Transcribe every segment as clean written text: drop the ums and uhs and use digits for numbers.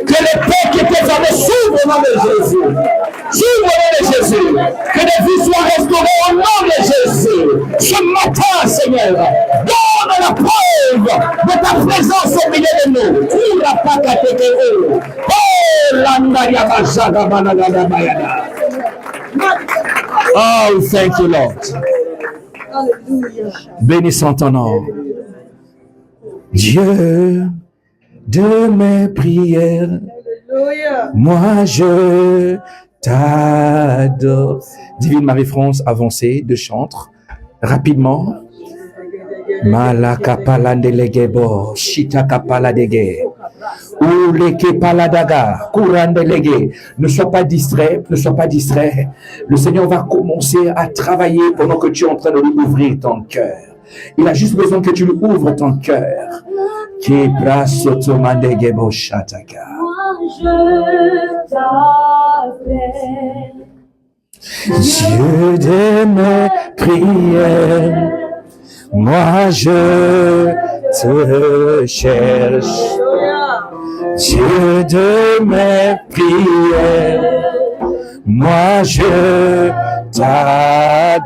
Que les portes qui étaient fermées s'ouvrent au nom de Jésus. S'ouvrent au nom de Jésus. Que des vies soient restaurées au nom de Jésus. Ce matin, Seigneur, donne la preuve de ta présence au milieu de nous. Oh, thank you, Lord. Bénissons ton nom. Dieu de mes prières, moi je t'adore. Divine Marie-France, avancez de chantre rapidement. Malakapalandelegebo, shitakapaladegue, ulekepaladaga, kurandelege. Ne sois pas distrait, ne sois pas distrait. Le Seigneur va commencer à travailler pendant que tu es en train de lui ouvrir ton cœur. Il a juste besoin que tu lui ouvres ton cœur. Dieu de mes prières, moi je te cherche. Dieu de mes prières, moi je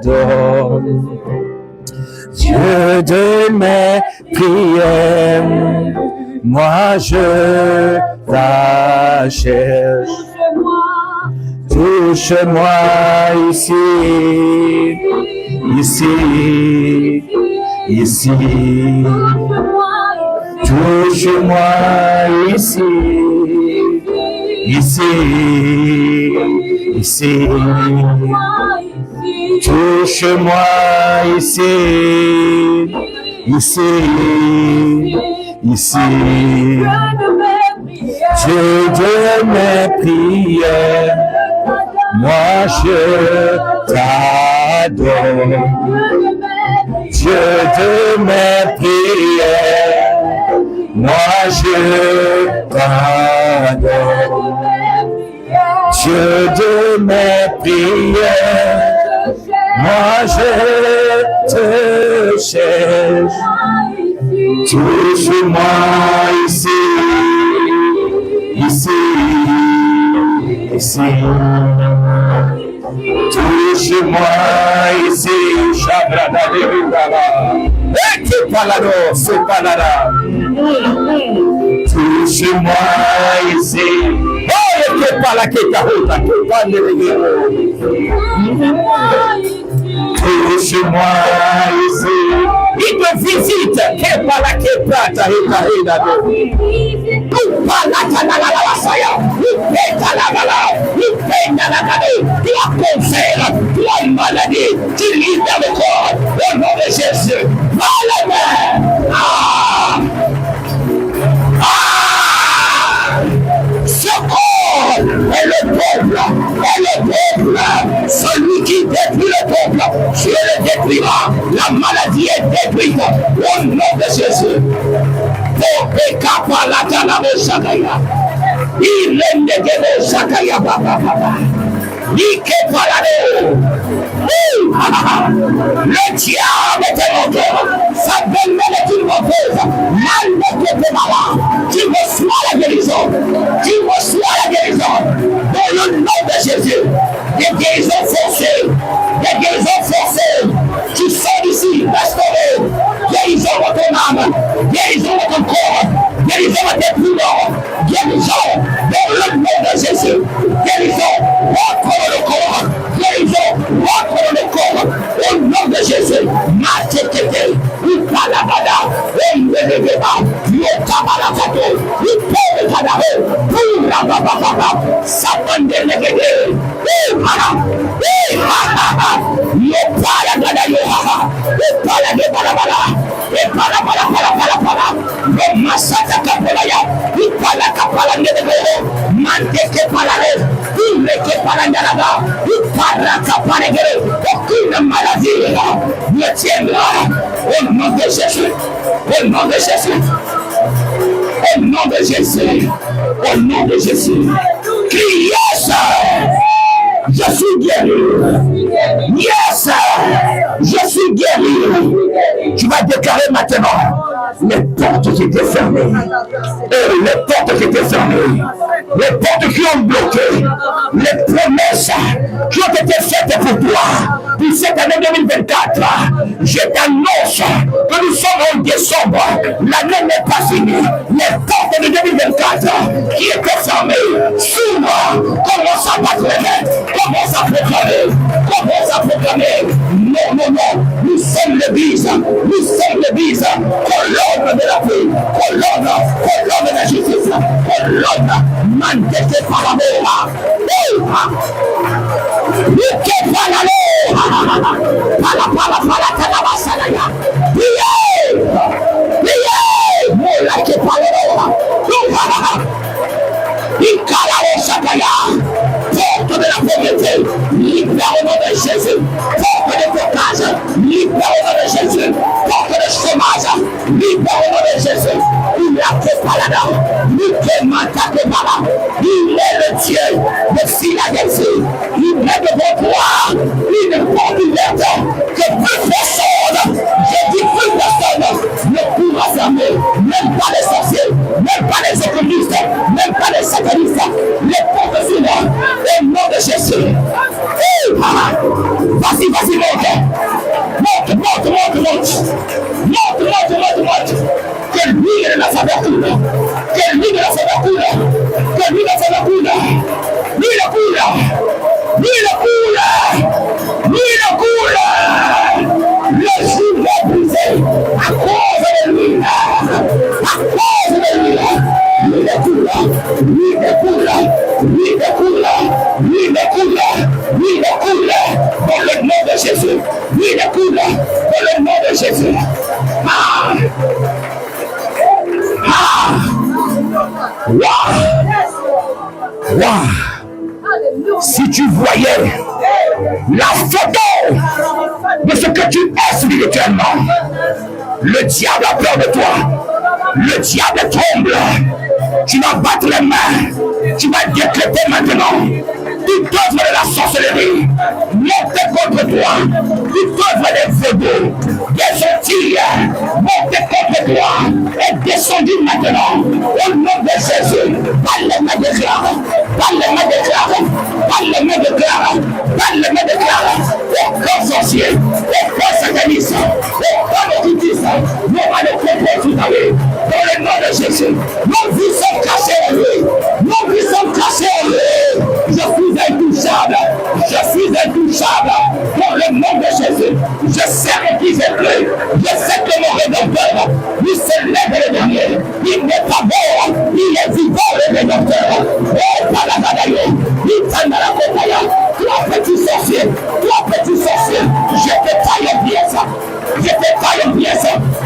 t'adore. Dieu de mes prières, moi je t'achète. Touche-moi ici, ici, ici. Touche-moi ici, ici, ici. Touche-moi ici, ici, ici. Dieu de mes prières, moi je t'adore. Dieu de mes prières, moi je t'adore. Dieu de mes prières, moi je te cherche. Touche-moi ici, ici, ici. Touche-moi ici, Shabrada de Bindaba. Et tu palado, ce palada. Touche-moi ici. Oh, et que pala que cahuta, que pande de guerre. Touche-moi ici. Il te visite. Que pala que plata, et carina de. Tu pala canala la saya. Tu peta la bala. Tu peta la cade. Tu as cancer. Tu as une maladie. Tu libères le corps. Au nom de Jésus. Par la main. Ah! Ah! Ce corps est le peuple. Et le peuple. Celui qui détruit le peuple. Dieu le détruira. La maladie est détruite. Au nom de Jésus. Il est de Sakaya Baba. Le diable était monté. Sa belle-mère est une mauvaise. Mal de malade. Tu reçois la guérison. Tu reçois la guérison. Dans le nom de Jésus. Des guérisons forcées. Des guérisons forcées. Tu sors d'ici. Restauré. Guérison dans ton âme. Guérison dans ton corps. Guérison dans tes poumons. Guérison dans le nom de Jésus. Guérison. Rentre dans le corps. Guérison. Rentre dans le corps. Au nom de Jésus. Matekete. Ukalabada. Ombelebeba. Yokabalakato. Upolekadare. Urabababa. Sapandelegede. Yopalagada yoha. Upalagebalabala. Epalapalapalapalapala. Masata kapolaya. Upalakapalangedego. Manteke palare. Uleke palandaraba. Upalakapalegere. Aucune maladie ne tiendra. Au nom de Jésus. Au nom de Jésus. Au nom de Jésus. Au nom de Jésus. Criez ça. Je suis guéri. Yes, je suis guéri. Tu vas déclarer maintenant les portes qui étaient fermées. Les portes qui étaient fermées. Les portes qui ont bloqué. Les promesses qui ont été faites pour toi. Pour cette année 2024, je t'annonce que nous sommes en décembre. L'année n'est pas finie. Les portes de 2024 qui étaient fermées s'ouvrent. Commence à battre les mains. Commence à proclamer. Commence à proclamer. Non, non, non. Nous sommes l'église. Nous sommes l'église. Colonne de la paix. Colonne de la justice. Colonne mandatée par l'amour. Porte de la pauvreté, libère au nom de Jésus. Porte de blocage, libère au nom de Jésus. Porte de chômage, libère au nom de Jésus. Il a fait palada, il est le Dieu de Philadelphie. Il met devant toi une porte ouverte que plus personne, je dis plus personne, ne pourra fermer. Même pas les sorciers, même pas les économistes, même pas les satanistes. Les portes s'ouvrent au nom de Jésus. Vas-y, vas-y, monte. Monte. Que l'huile de la faveur coule. Que l'huile de la faveur coule. Que l'huile de la faveur coule. L'huile coule. Le jour va briser à cause de l'huile. L'huile coule. Dans le nom de Jésus. L'huile coule. Dans le nom de Jésus. Si tu voyais la photo de ce que tu es spirituellement, le diable a peur de toi. Le diable tremble. Tu vas battre les mains. Tu vas décréter maintenant. Toute œuvre de la sorcellerie monte contre toi. Toute œuvre des vaudous, des Antilles monte contre toi. Est descendu maintenant. Au nom de Jésus. Par les mains déclare. Aucun sorcier, aucun sataniste, aucun occultiste n'aura le contrôle sur ta vie. Dans le nom de Jésus. Nos vies sont cachées en lui. Je suis intouchable. Dans le nom de Jésus. Je sais qui j'ai cru. Je sais que mon Rédempteur, il se lève le dernier. Il n'est pas mort. Il est vivant le Rédempteur. Oh, Palagadayo. Il t'en a la compagnie. Toi, petit sorcier. Je te taille en pièces.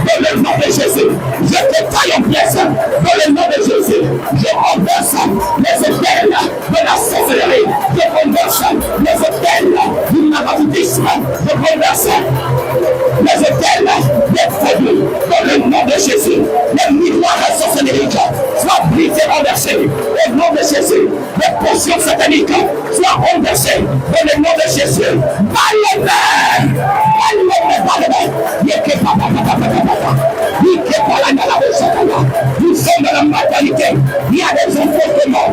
Dans le nom de Jésus. Je te taille en pièces. Dans le nom de Jésus. Je renverse les hôtels de la sorcellerie. Je renverse les hôtels du maraboutisme. Je renverse les hôtels des produits. Dans le nom de Jésus. Les miroirs sorcellériques soient brisés, renversés. Au nom de Jésus. Les potions sataniques soient renversées. Dans le nom de Jésus. Nous sommes dans la maternité. Il y a des enfantements.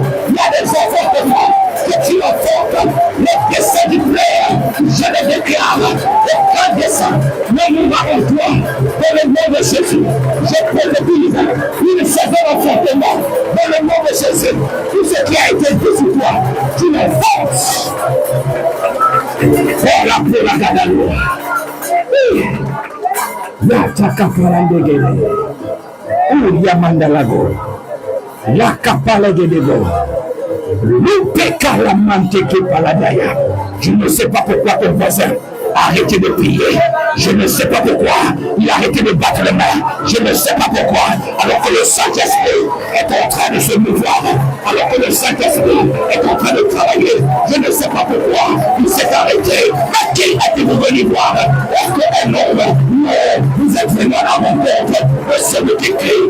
Que tu enfantes. Le dessein du Père. Je le déclare. Aucun dessein ne mourra en toi. Dans le nom de Jésus. Je prophétise une saison d'enfantement. Dans le nom de Jésus. Tout ce qui a été dit sur toi. Tu l'enfantes. Oh la paix, la gadalou. Yataka parandegele. Uria mandalago. La kapalagedego. Lupeka la manteke paladaya. Je ne sais pas pourquoi ton voisin a arrêté de prier. Je ne sais pas pourquoi il a arrêté de battre les mains. Je ne sais pas pourquoi. Alors que le Saint-Esprit est en train de se mouvoir. Alors que le Saint-Esprit est en train de travailler. Je ne sais pas pourquoi il s'est arrêté. Mais qui êtes-vous venu voir? Est-ce qu'un homme? Non, vous êtes venu à la rencontre de celui qui crie.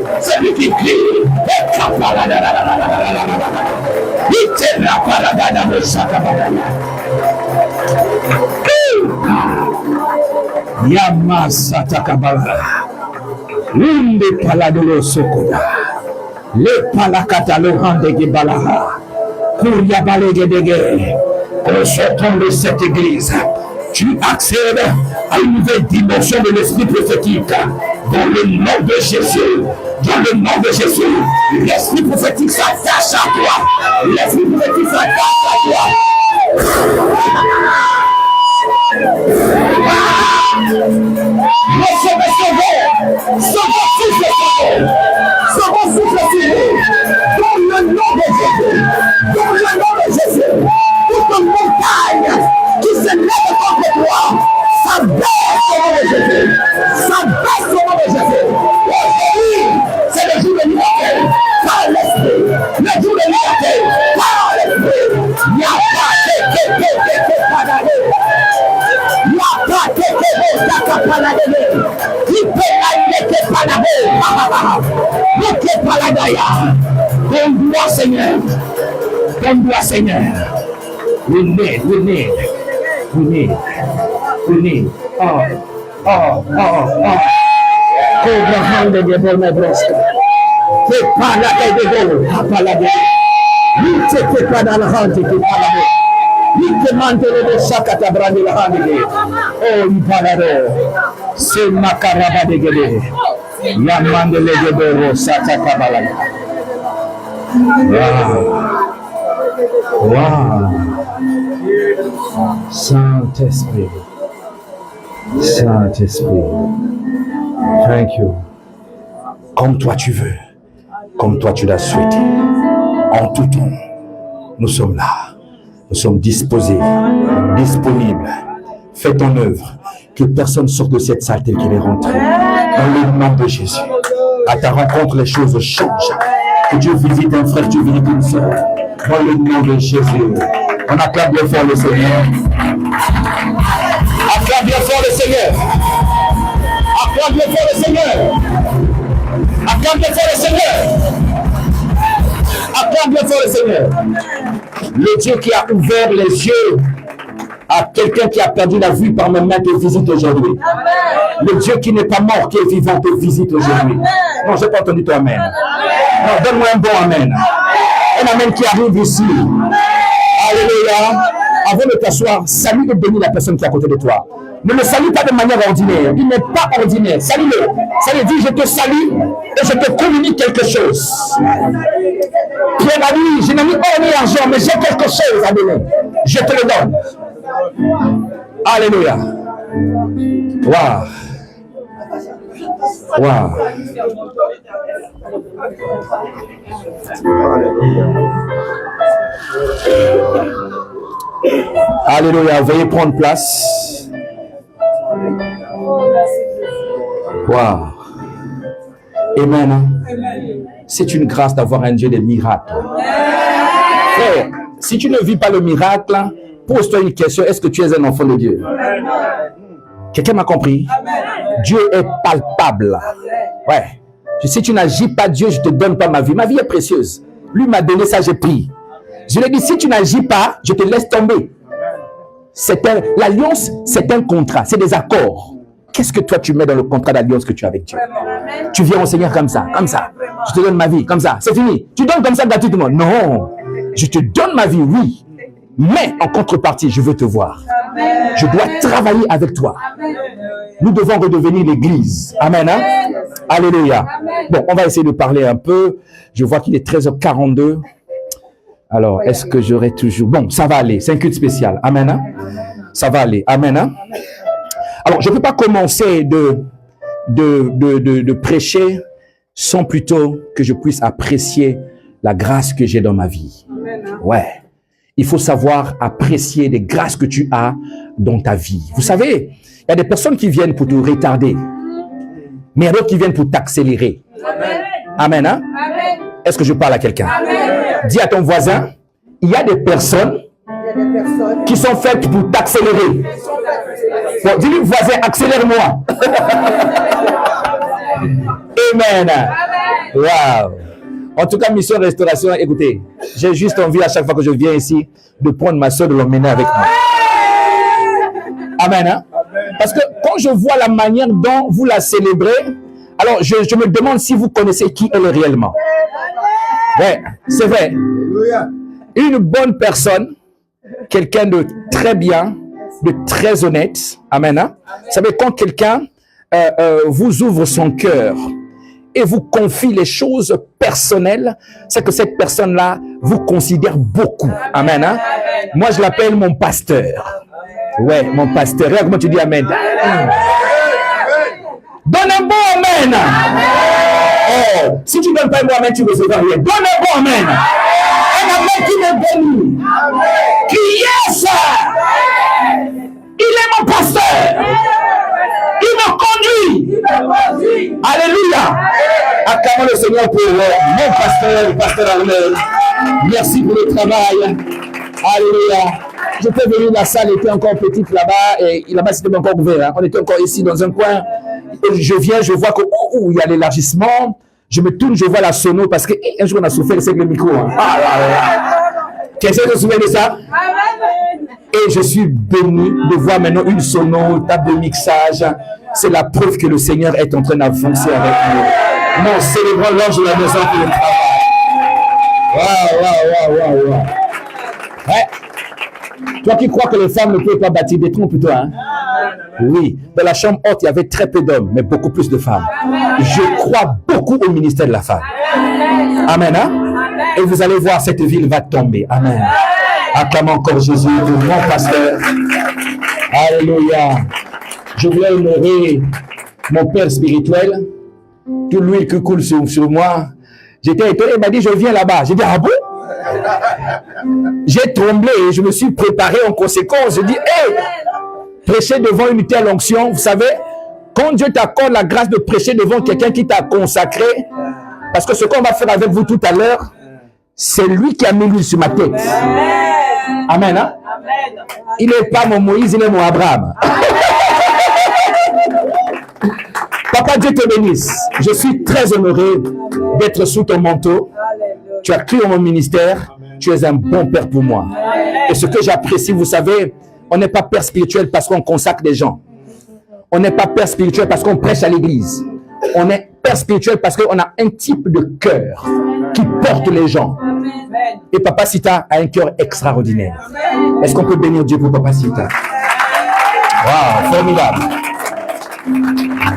Yamasa takabala. Linde paladolo sokoda. Le palakata le hande gebalaha. Kuria balege dege. Au sortant de cette église, tu accèdes à une nouvelle dimension de l'esprit prophétique. Dans le nom de Jésus. Dans le nom de Jésus. L'esprit prophétique s'attache à toi. L'esprit prophétique s'attache à toi. Recevez second souffle sur vous. Dans le nom de Jésus. Dans le nom de Jésus. Toute montagne qui se lève contre toi, ça baisse au nom de Jésus. Ça baisse au nom de Jésus. Aujourd'hui, c'est le jour de liberté par l'esprit. Le jour de liberté par l'esprit. Il n'y a pas Donne-moi, Seigneur. Donne-moi, Seigneur. We need. Cobra hande de borne brosca. Che parla de gol, parla de. Niente che parla la hande che parla de. Niente mantele de sakata brandi la hande de. Oh, imparado. Se makaraba de gele. Yamande le gebero sata kabala. Wow. Saint-Esprit. Thank you. Comme toi tu veux, comme toi tu l'as souhaité. En tout temps, nous sommes là. Nous sommes disposés, disponibles. Fais ton œuvre. Que personne sorte de cette salle telle qu'il est rentré. Dans le nom de Jésus. À ta rencontre, les choses changent. Que Dieu visite un frère, Dieu visite une soeur. Dans le nom de Jésus. On acclame bien fort le Seigneur. Acclame bien fort le Seigneur. Acclame bien fort le Seigneur. Acclame bien fort le Seigneur. Acclame bien fort le Seigneur. Le Dieu qui a ouvert les yeux à quelqu'un qui a perdu la vue par mes mains te visite aujourd'hui. Le Dieu qui n'est pas mort, qui est vivant, te visite aujourd'hui. Non, je n'ai pas entendu ton amen. Non, donne-moi un bon amen. Un amen qui arrive ici. Alléluia. Avant de t'asseoir, salue et bénis la personne qui est à côté de toi. Ne le salue pas de manière ordinaire. Il n'est pas ordinaire. Salue-le. Ça veut dire, je te salue et je te communique quelque chose. Pierre a dit, je n'ai ni or ni argent, mais j'ai quelque chose à donner. Je te le donne. Alléluia. Waouh. Waouh. Alléluia. Veuillez prendre place. Waouh. Amen. C'est une grâce d'avoir un Dieu des miracles. Frère, si tu ne vis pas le miracle, pose-toi une question. Est-ce que tu es un enfant de Dieu? Quelqu'un m'a compris? Dieu est palpable. Ouais. Si tu n'agis pas, Dieu, je ne te donne pas ma vie. Ma vie est précieuse. Lui m'a donné ça, j'ai pris. Je lui ai dit, si tu n'agis pas, je te laisse tomber. L'alliance, c'est un contrat, c'est des accords. Qu'est-ce que toi tu mets dans le contrat d'alliance que tu as avec Dieu? Tu viens au Seigneur comme ça, comme ça. Je te donne ma vie, comme ça. C'est fini. Tu donnes comme ça gratuitement. Non. Je te donne ma vie, oui. Mais en contrepartie, je veux te voir. Je dois travailler avec toi. Nous devons redevenir l'église. Amen. Hein? Alléluia. Bon, on va essayer de parler un peu. Je vois qu'il est 13h42. Alors, est-ce que j'aurai toujours... Bon, ça va aller. C'est un culte spécial. Amen. Hein? Ça va aller. Amen. Hein? Alors, je ne peux pas commencer de prêcher sans plutôt que je puisse apprécier la grâce que j'ai dans ma vie. Ouais. Il faut savoir apprécier les grâces que tu as dans ta vie. Vous savez, il y a des personnes qui viennent pour te retarder, mais il y a d'autres qui viennent pour t'accélérer. Amen. Hein? Est-ce que je parle à quelqu'un? Dis à ton voisin, il y a des personnes qui sont faites pour t'accélérer. Bon, dis-lui, voisin, accélère-moi. Amen. Wow. En tout cas, mission restauration, écoutez, j'ai juste envie à chaque fois que je viens ici de prendre ma soeur, de l'emmener avec moi. Amen. Hein? Parce que quand je vois la manière dont vous la célébrez, alors je me demande si vous connaissez qui elle est réellement. Ouais, c'est vrai. Une bonne personne, quelqu'un de très bien, de très honnête. Amen. Hein? Vous savez, quand quelqu'un vous ouvre son cœur et vous confie les choses personnelles, c'est que cette personne-là vous considère beaucoup. Amen. Hein? Moi, je l'appelle mon pasteur. Ouais, mon pasteur. Regarde comment tu dis amen. Donne un bon amen. Oh, si tu ne donnes pas un bon amen, tu ne recevras rien. Donne un bon amen. Un amen qui me bénit. Qui yes. Il est mon pasteur. Il me conduit. Alléluia. Acclamons le Seigneur pour mon pasteur, le pasteur Armel. Merci pour le travail. Alléluia. J'étais venu, la salle était encore petite là-bas, et là-bas c'était encore ouvert. Hein. On était encore ici dans un coin. Et je viens, je vois que il y a l'élargissement. Je me tourne, je vois la sono parce qu'un jour on a souffert avec le micro. Hein. Ah là là. Quelqu'un se souvient de ça? Et je suis béni de voir maintenant une sono, table de mixage. C'est la preuve que le Seigneur est en train d'avancer avec nous. Nous célébrons l'ange de la maison pour le travail. Waouh. Ouais. Toi qui crois que les femmes ne peuvent pas bâtir, détrompe-toi. Hein? Oui, dans la chambre haute, il y avait très peu d'hommes, mais beaucoup plus de femmes. Je crois beaucoup au ministère de la femme. Amen. Hein? Et vous allez voir, cette ville va tomber. Amen. Acclamons encore Jésus, mon pasteur. Alléluia. Je voulais honorer mon père spirituel. Tout l'huile qui coule sur moi. J'étais étonné, il m'a dit, je viens là-bas. J'ai dit, ah bon? J'ai tremblé et je me suis préparé en conséquence. Je dis, hé, prêcher devant une telle onction, vous savez, quand Dieu t'accorde la grâce de prêcher devant quelqu'un qui t'a consacré, parce que ce qu'on va faire avec vous tout à l'heure, c'est lui qui a mis l'huile sur ma tête. Amen. Hein? Il n'est pas mon Moïse, il est mon Abraham. Papa, Dieu te bénisse. Je suis très honoré d'être sous ton manteau. Tu as cru en mon ministère. Tu es un bon père pour moi. Et ce que j'apprécie, vous savez, on n'est pas père spirituel parce qu'on consacre des gens. On n'est pas père spirituel parce qu'on prêche à l'église. On est père spirituel parce qu'on a un type de cœur qui porte les gens. Et Papa Sita a un cœur extraordinaire. Est-ce qu'on peut bénir Dieu pour Papa Sita? Waouh, formidable.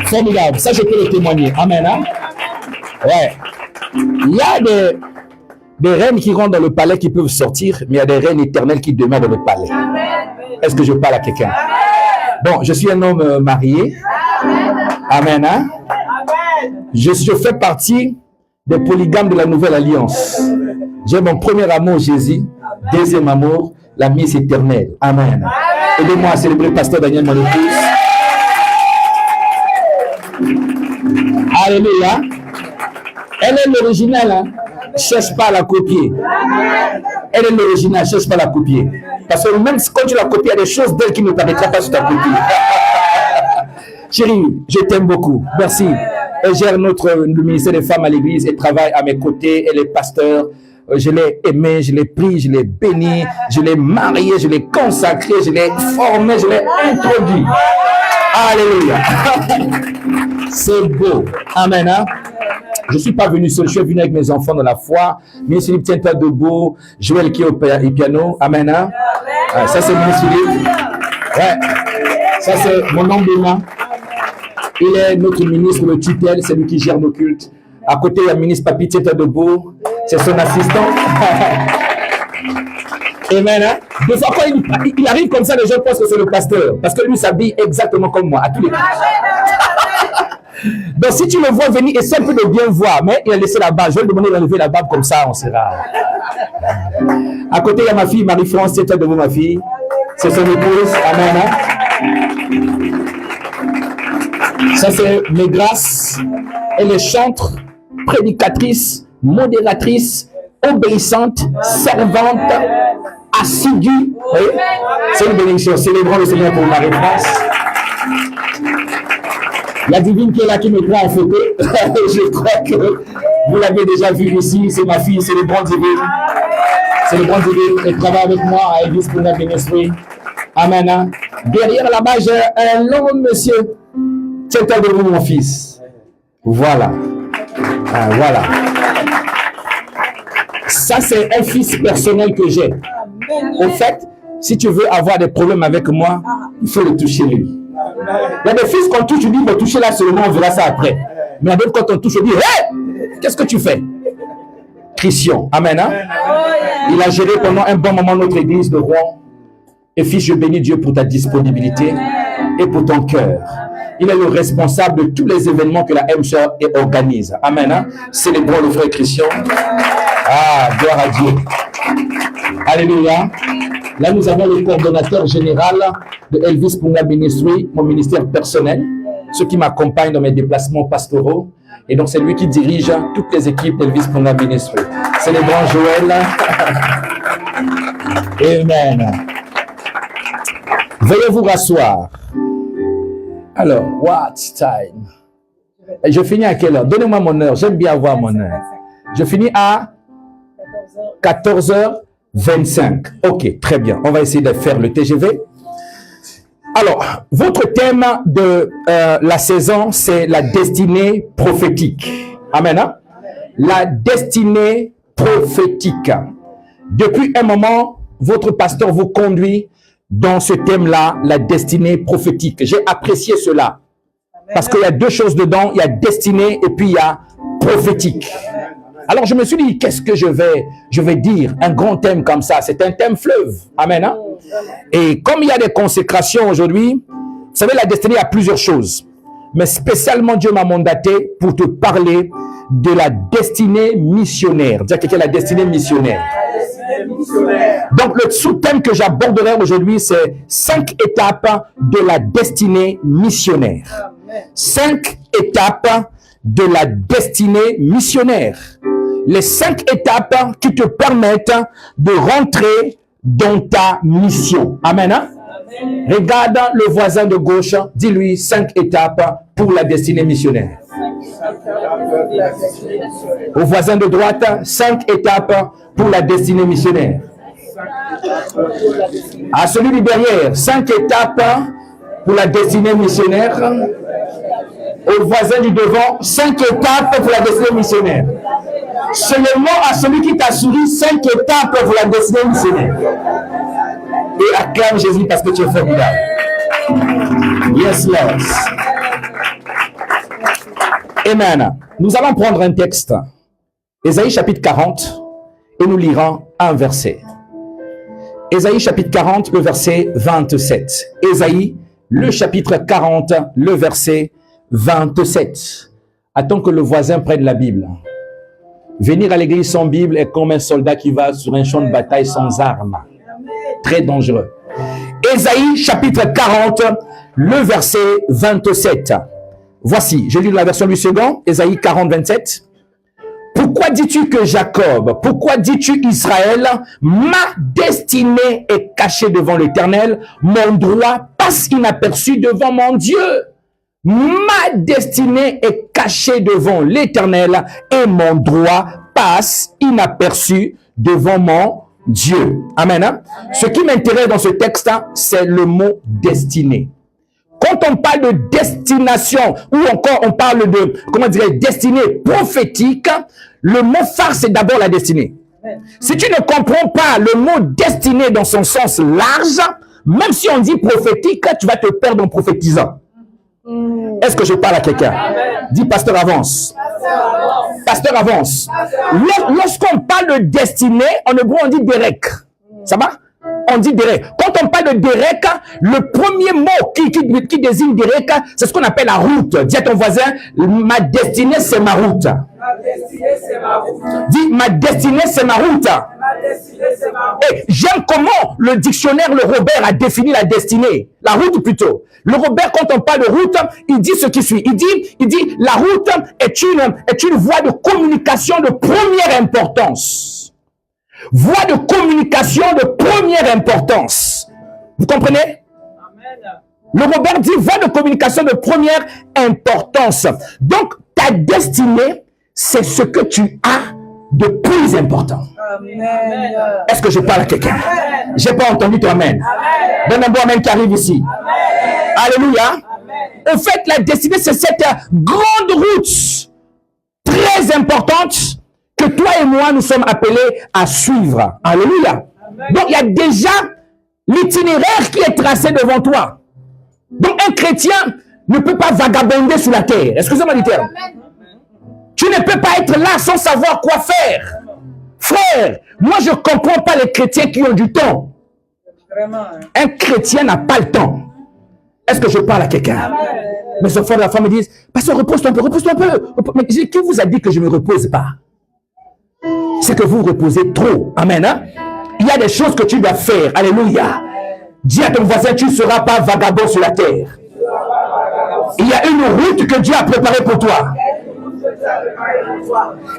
Formidable. Ça, je peux le témoigner. Amen. Hein? Ouais. Il y a des reines qui rentrent dans le palais qui peuvent sortir, mais il y a des reines éternelles qui demeurent dans le palais. Est-ce que je parle à quelqu'un? Bon, je suis un homme marié. Amen. Hein? Je fais partie des polygames de la nouvelle alliance. J'ai mon premier amour, Jésus. Deuxième amour, la mise éternelle. Amen. Aidez-moi à célébrer le pasteur Daniel, mon épouse. Alléluia. Elle est l'original. Hein? Cherche pas à la copier. Elle est l'original, cherche pas à la copier. Parce que même quand tu la copies, il y a des choses d'elle qui ne t'arrêteront pas sur ta copie. Chérie, je t'aime beaucoup. Merci. Elle gère le ministère des femmes à l'église et travaille à mes côtés. Elle est pasteur. Je l'ai aimé, je l'ai pris, je l'ai béni, je l'ai marié, je l'ai consacré, je l'ai formé, je l'ai introduit. Alléluia. C'est beau. Amen. Hein? Je ne suis pas venu seul, je suis venu avec mes enfants dans la foi. Ministre Philippe, tiens-toi debout. Joël qui est au piano. Amen. Hein? Ça, c'est Ministre Philippe. Ouais. Ça, c'est mon homme de main. Il est notre ministre, le tutelle, c'est lui qui gère nos cultes. À côté, il y a le ministre Papi, tiens-toi debout. C'est son assistant. Amen. Hein? Des fois, quand il arrive comme ça, les gens pensent que c'est le pasteur. Parce que lui s'habille exactement comme moi, à tous les coups. Donc, si tu le vois venir, essaie un peu de bien voir. Mais il a laissé la barbe. Je vais lui demander d'enlever la barbe comme ça, on sera. À côté, il y a ma fille Marie-France. Tiens-toi debout, ma fille. C'est son épouse. Amen. Hein? Ça, c'est mes grâces. Elle est chantre, prédicatrice, modératrice, obéissante, servante, assidue. Oui? C'est une bénédiction. Célébrons le Seigneur pour Marie-France. La divine qui est là, qui me prend en photo. Je crois que Vous l'avez déjà vu ici, c'est ma fille, c'est le bon divin. C'est le bon divin. Elle travaille avec moi à Elvis Puna Ministry. Amen. Hein? Derrière là-bas, j'ai un long monsieur. Tiens-toi de vous, mon fils. Voilà. Ah, voilà. Ça, c'est un fils personnel que j'ai. Au fait, si tu veux avoir des problèmes avec moi, il faut le toucher lui. Il y a des fils qu'on touche, tu dis, mais toucher là seulement, on verra ça après. Mais il y a d'autres, quand on touche, on dit, hé, qu'est-ce que tu fais? Christian. Amen. Hein? Il a géré pendant un bon moment notre église de Rouen. Et fils, je bénis Dieu pour ta disponibilité et pour ton cœur. Il est le responsable de tous les événements que la MCR organise. Amen. Hein? Célébrons le frère Christian. Ah, gloire à Dieu. Alléluia. Là, nous avons le coordonnateur général de Elvis Puna Ministry, mon ministère personnel, ceux qui m'accompagnent dans mes déplacements pastoraux. Et donc, c'est lui qui dirige toutes les équipes d'Elvis Puna Ministry. C'est le grand Joël. Amen. Veuillez vous rasseoir. Alors, what time? Je finis à quelle heure? Donnez-moi mon heure. J'aime bien avoir mon heure. Je finis à 14h25. Ok, très bien. On va essayer de faire le TGV. Alors, votre thème de la saison, c'est la destinée prophétique. Amen. Hein? La destinée prophétique. Depuis un moment, votre pasteur vous conduit dans ce thème-là, la destinée prophétique. J'ai apprécié cela. Parce qu'il y a deux choses dedans. Il y a destinée et puis il y a prophétique. Alors je me suis dit, qu'est-ce que je vais dire? Un grand thème comme ça, c'est un thème fleuve. Amen. Hein? Et comme il y a des consécrations aujourd'hui, vous savez, la destinée a plusieurs choses. Mais spécialement, Dieu m'a mandaté pour te parler de la destinée missionnaire. Dire quelqu'un la destinée missionnaire. Donc, le sous-thème que j'aborderai aujourd'hui, c'est 5 étapes de la destinée missionnaire. 5 étapes de la destinée missionnaire. Les 5 étapes qui te permettent de rentrer dans ta mission. Amen. Hein? Regarde le voisin de gauche, dis-lui 5 étapes pour la destinée missionnaire. Au voisin de droite, 5 étapes pour la destinée missionnaire. À celui du derrière, 5 étapes pour la destinée missionnaire. Au voisin du devant, 5 étapes pour la destinée missionnaire. Seulement à celui qui t'a souri, 5 étapes pour la destinée missionnaire. Et acclame Jésus parce que tu es formidable. Yes, Lord. Amen. Nous allons prendre un texte, Ésaïe chapitre 40, et nous lirons un verset. Ésaïe chapitre 40, le verset 27. Ésaïe, le chapitre 40, le verset 27. Attends que le voisin prenne la Bible. Venir à l'église sans Bible est comme un soldat qui va sur un champ de bataille sans armes. Très dangereux. Ésaïe chapitre 40, le verset 27. Voici, je lis la version du second, Ésaïe 40, 27. Pourquoi dis-tu que Jacob, pourquoi dis-tu Israël, ma destinée est cachée devant l'Éternel, mon droit passe inaperçu devant mon Dieu. Ma destinée est cachée devant l'Éternel et mon droit passe inaperçu devant mon Dieu. Amen. Hein? Ce qui m'intéresse dans ce texte, c'est le mot destinée. Quand on parle de destination, ou encore on parle de, comment dirais-je, destinée prophétique, le mot phare, c'est d'abord la destinée. Si tu ne comprends pas le mot destinée dans son sens large, même si on dit prophétique, tu vas te perdre en prophétisant. Est-ce que je parle à quelqu'un? Dis, pasteur, avance. Pasteur, avance. Lorsqu'on parle de destinée, en hébreu, on dit Derek. Ça va? On dit Derek. Quand on parle de Derek, le premier mot qui désigne Derek, c'est ce qu'on appelle la route. Dis à ton voisin, ma destinée, c'est ma route. Dis, ma destinée, c'est ma route. Et j'aime comment le dictionnaire, le Robert, a défini la destinée. La route plutôt. Le Robert, quand on parle de route, il dit ce qui suit. Il dit, la route est une voie de communication de première importance. Voie de communication de première importance. Vous comprenez? Le Robert dit voie de communication de première importance. Donc, ta destinée, c'est ce que tu as de plus important. Amen. Est-ce que je parle à quelqu'un? Je n'ai pas entendu ton amen. Donne un bon amen qui arrive ici. Alléluia. En fait, la destinée, c'est cette grande route très importante que toi et moi, nous sommes appelés à suivre. Alléluia. Donc, il y a déjà l'itinéraire qui est tracé devant toi. Donc, un chrétien ne peut pas vagabonder sur la terre. Excusez-moi du terme. Tu ne peux pas être là sans savoir quoi faire. Frère, moi, je ne comprends pas les chrétiens qui ont du temps. Un chrétien n'a pas le temps. Est-ce que je parle à quelqu'un? Mes enfants de la femme me disent, pasteur, repose-toi un peu, repose-toi un peu. Mais qui vous a dit que je ne me repose pas? C'est que vous vous reposez trop. Amen. Hein? Il y a des choses que tu dois faire. Alléluia. Dis à ton voisin, tu ne seras pas vagabond sur la terre. Il y a une route que Dieu a préparée pour toi.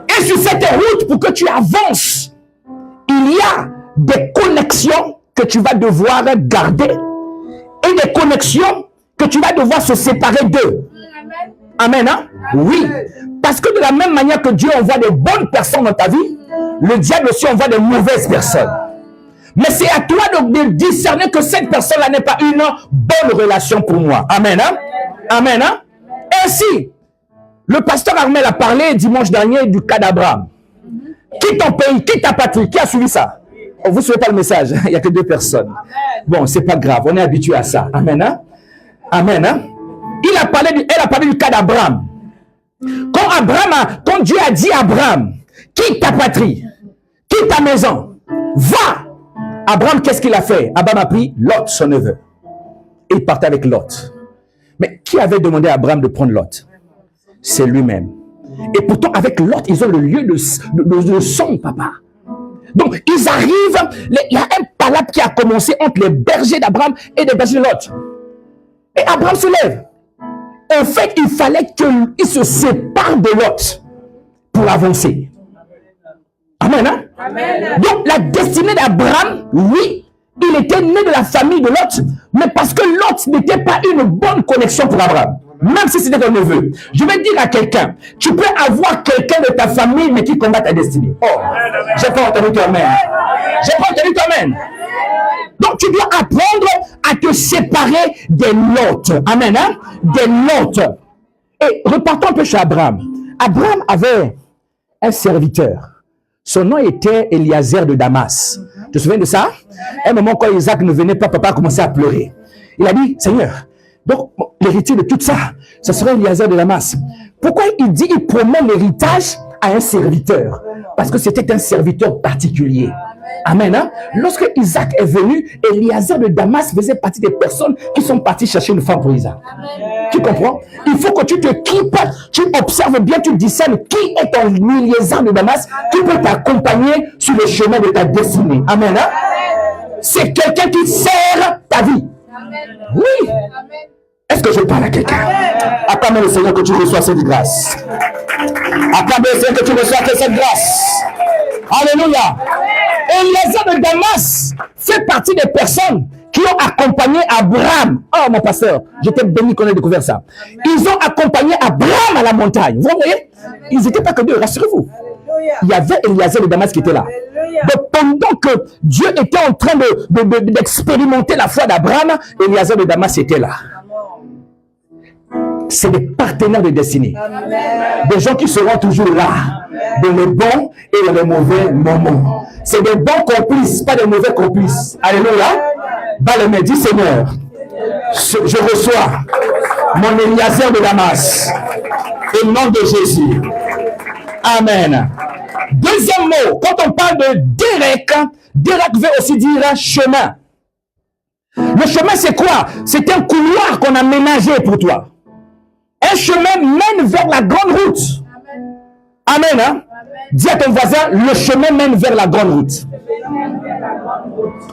Et sur cette route, pour que tu avances, il y a des connexions que tu vas devoir garder et des connexions que tu vas devoir se séparer d'eux. Amen. Hein? Oui. Parce que de la même manière que Dieu envoie des bonnes personnes dans ta vie, le diable aussi envoie des mauvaises personnes. Mais c'est à toi de discerner que cette personne-là n'est pas une bonne relation pour moi. Amen. Hein? Amen. Hein? Ainsi, le pasteur Armel a parlé dimanche dernier du cas d'Abraham. Quitte ton pays, quitte ta patrie. Qui a suivi ça? On vous souhaite pas le message. Il n'y a que 2 personnes. Bon, c'est pas grave. On est habitué à ça. Amen. Hein? Amen. Hein? Elle a parlé du cas d'Abraham. Quand Dieu a dit à Abraham, quitte ta patrie, quitte ta maison, va. Abraham, qu'est-ce qu'il a fait? Abraham a pris Lot, son neveu. Et il partait avec Lot. Mais qui avait demandé à Abraham de prendre Lot? C'est lui-même. Et pourtant, avec Lot, ils ont le lieu de son papa. Donc, ils arrivent, il y a un palabre qui a commencé entre les bergers d'Abraham et les bergers de Lot. Et Abraham se lève. En fait, il fallait qu'il se sépare de Lot pour avancer. Amen. Hein? Amen. Donc, la destinée d'Abraham, oui, il était né de la famille de Lot, mais parce que Lot n'était pas une bonne connexion pour Abraham. Même si c'était ton neveu. Je vais dire à quelqu'un, tu peux avoir quelqu'un de ta famille, mais qui combat ta destinée. Oh, j'ai pas entendu ton amen. J'ai pas entendu ton amen. Donc, tu dois apprendre à te séparer des Lot. Amen. Hein? Des Lot. Et repartons un peu chez Abraham. Abraham avait un serviteur. Son nom était Eliezer de Damas. Tu te souviens de ça? À un moment, quand Isaac ne venait pas, papa a commencé à pleurer. Il a dit, Seigneur, donc l'héritier de tout ça, ce serait Eliezer de Damas. Pourquoi il promet l'héritage à un serviteur? Parce que c'était un serviteur particulier. Amen. Hein? Lorsque Isaac est venu, Eliezer de Damas faisait partie des personnes qui sont parties chercher une femme pour Isaac. Tu comprends? Il faut que tu te quittes, tu observes bien, tu discernes qui est ton Eliezer de Damas, qui peut t'accompagner sur le chemin de ta destinée. Amen. Hein? C'est quelqu'un qui sert ta vie. Oui. Est-ce que je parle à quelqu'un? Acclame le Seigneur que tu reçois cette grâce. Acclame le Seigneur que tu reçois cette grâce. Alléluia. Eliezer de Damas fait partie des personnes qui ont accompagné Abraham. Oh, mon pasteur, j'étais béni qu'on ait découvert ça. Ils ont accompagné Abraham à la montagne. Vous voyez? Ils n'étaient pas que deux, rassurez-vous. Il y avait Eliezer de Damas qui était là. Donc, pendant que Dieu était en train d'expérimenter la foi d'Abraham, Eliezer de Damas était là. C'est des partenaires de destinée. Amen. Des gens qui seront toujours là, dans les bons et dans les mauvais moments. C'est des bons complices, pas des mauvais complices. Alléluia. Dans le dit Seigneur, je reçois mon Eliezer de Damas. Au nom de Jésus. Amen. Deuxième mot, quand on parle de Derek, Derek veut aussi dire chemin. Le chemin, c'est quoi? C'est un couloir qu'on a ménagé pour toi. Un chemin mène vers la grande route. Amen. Hein? Dis à ton voisin, le chemin mène vers la grande route.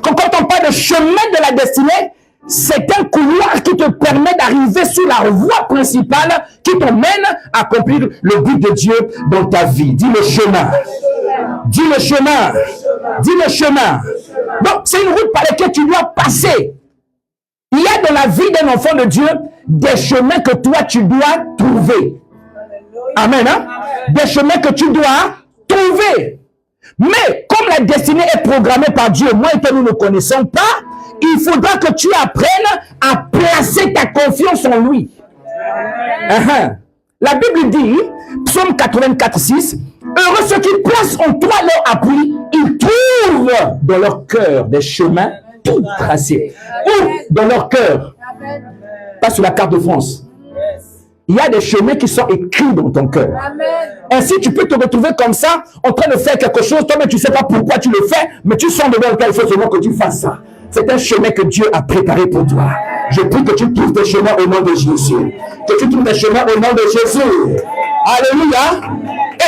Quand on parle de chemin de la destinée, c'est un couloir qui te permet d'arriver sur la voie principale qui t'emmène à accomplir le but de Dieu dans ta vie. Dis le chemin. Dis le chemin. Dis le chemin. Donc, c'est une route par laquelle tu dois passer. Il y a dans la vie d'un enfant de Dieu des chemins que toi tu dois trouver. Amen. Hein? Des chemins que tu dois trouver. Mais comme la destinée est programmée par Dieu, moi et toi nous ne connaissons pas, il faudra que tu apprennes à placer ta confiance en lui. La Bible dit, Psaume 84, 6, heureux ceux qui placent en toi leur appui, ils trouvent dans leur cœur des chemins tout tracés. Ou dans leur cœur, pas sur la carte de France. Il y a des chemins qui sont écrits dans ton cœur. Ainsi, tu peux te retrouver comme ça, en train de faire quelque chose, toi-même tu ne sais pas pourquoi tu le fais, mais tu sens devant lequel il faut seulement que tu fasses ça. C'est un chemin que Dieu a préparé pour toi. Je prie que tu trouves tes chemins au nom de Jésus. Que tu trouves tes chemins au nom de Jésus. Alléluia.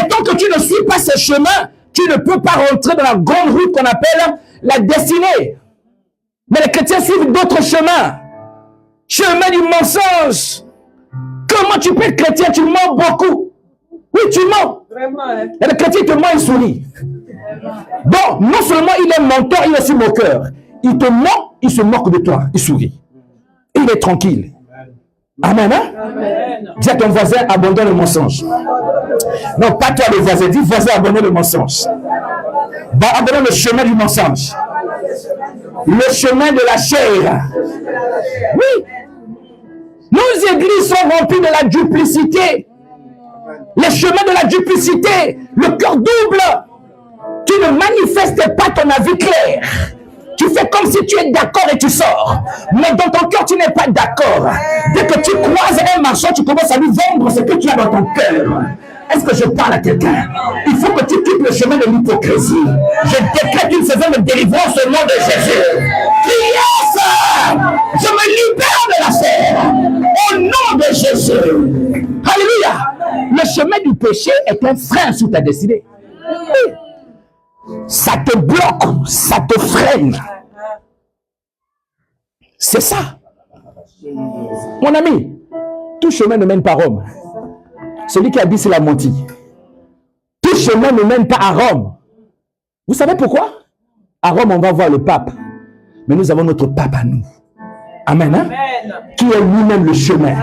Et tant que tu ne suis pas ces chemins, tu ne peux pas rentrer dans la grande route qu'on appelle la destinée. Mais les chrétiens suivent d'autres chemins. Chemin du mensonge. Comment tu peux être chrétien? Tu mens beaucoup. Oui, tu mens. Et le chrétien te ment, il sourit. Donc, non seulement il est menteur, il est aussi moqueur. Il te ment, il se moque de toi, il sourit. Il est tranquille. Amen. Hein? Amen. Dis à ton voisin, abandonne le mensonge. Non, pas toi le voisin, dis voisin, abandonne le mensonge. Bah, abandonne le chemin du mensonge. Le chemin de la chair. Oui. Nos églises sont remplies de la duplicité. Les chemins de la duplicité, le cœur double. Tu ne manifestes pas ton avis clair. Tu fais comme si tu es d'accord et tu sors. Mais dans ton cœur, tu n'es pas d'accord. Dès que tu croises un marchand, tu commences à lui vendre ce que tu as dans ton cœur. Est-ce que je parle à quelqu'un? Il faut que tu quittes le chemin de l'hypocrisie. Je décrète une saison de délivrance au nom de Jésus. Yes! Je me libère de la chair. Au nom de Jésus. Alléluia. Le chemin du péché est un frein sur ta destinée. Oui. Ça te bloque, ça te freine. C'est ça. Mon ami, tout chemin ne mène pas à Rome. Celui qui habite, il a menti. Tout chemin ne mène pas à Rome. Vous savez pourquoi? À Rome, on va voir le pape. Mais nous avons notre pape à nous. Amen. Hein? Qui est lui-même le chemin.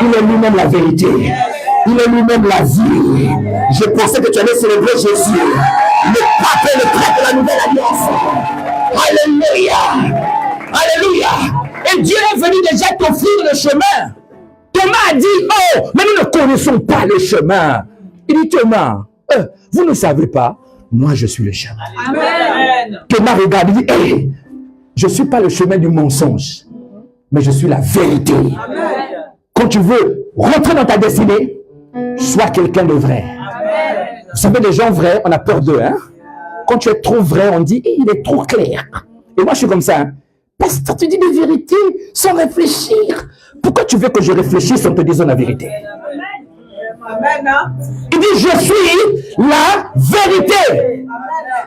Il est lui-même la vérité. Il est lui-même la vie. Je pensais que tu allais célébrer Jésus. Le pape est le prêtre de la nouvelle alliance. Alléluia. Alléluia. Et Dieu est venu déjà t'offrir le chemin. Thomas a dit, oh, mais nous ne connaissons pas le chemin. Il dit, Thomas, vous ne savez pas, moi je suis le chemin. Amen. Thomas regarde, il dit, hey, je ne suis pas le chemin du mensonge, mais je suis la vérité. Amen. Quand tu veux rentrer dans ta destinée, sois quelqu'un de vrai. Amen. Vous savez, les gens vrais, on a peur d'eux. Hein? Quand tu es trop vrai, on dit, il est trop clair. Et moi, je suis comme ça. Hein? Pasteur, tu dis des vérités sans réfléchir. Pourquoi tu veux que je réfléchisse en te disant la vérité? Amen. Il dit, je suis la vérité.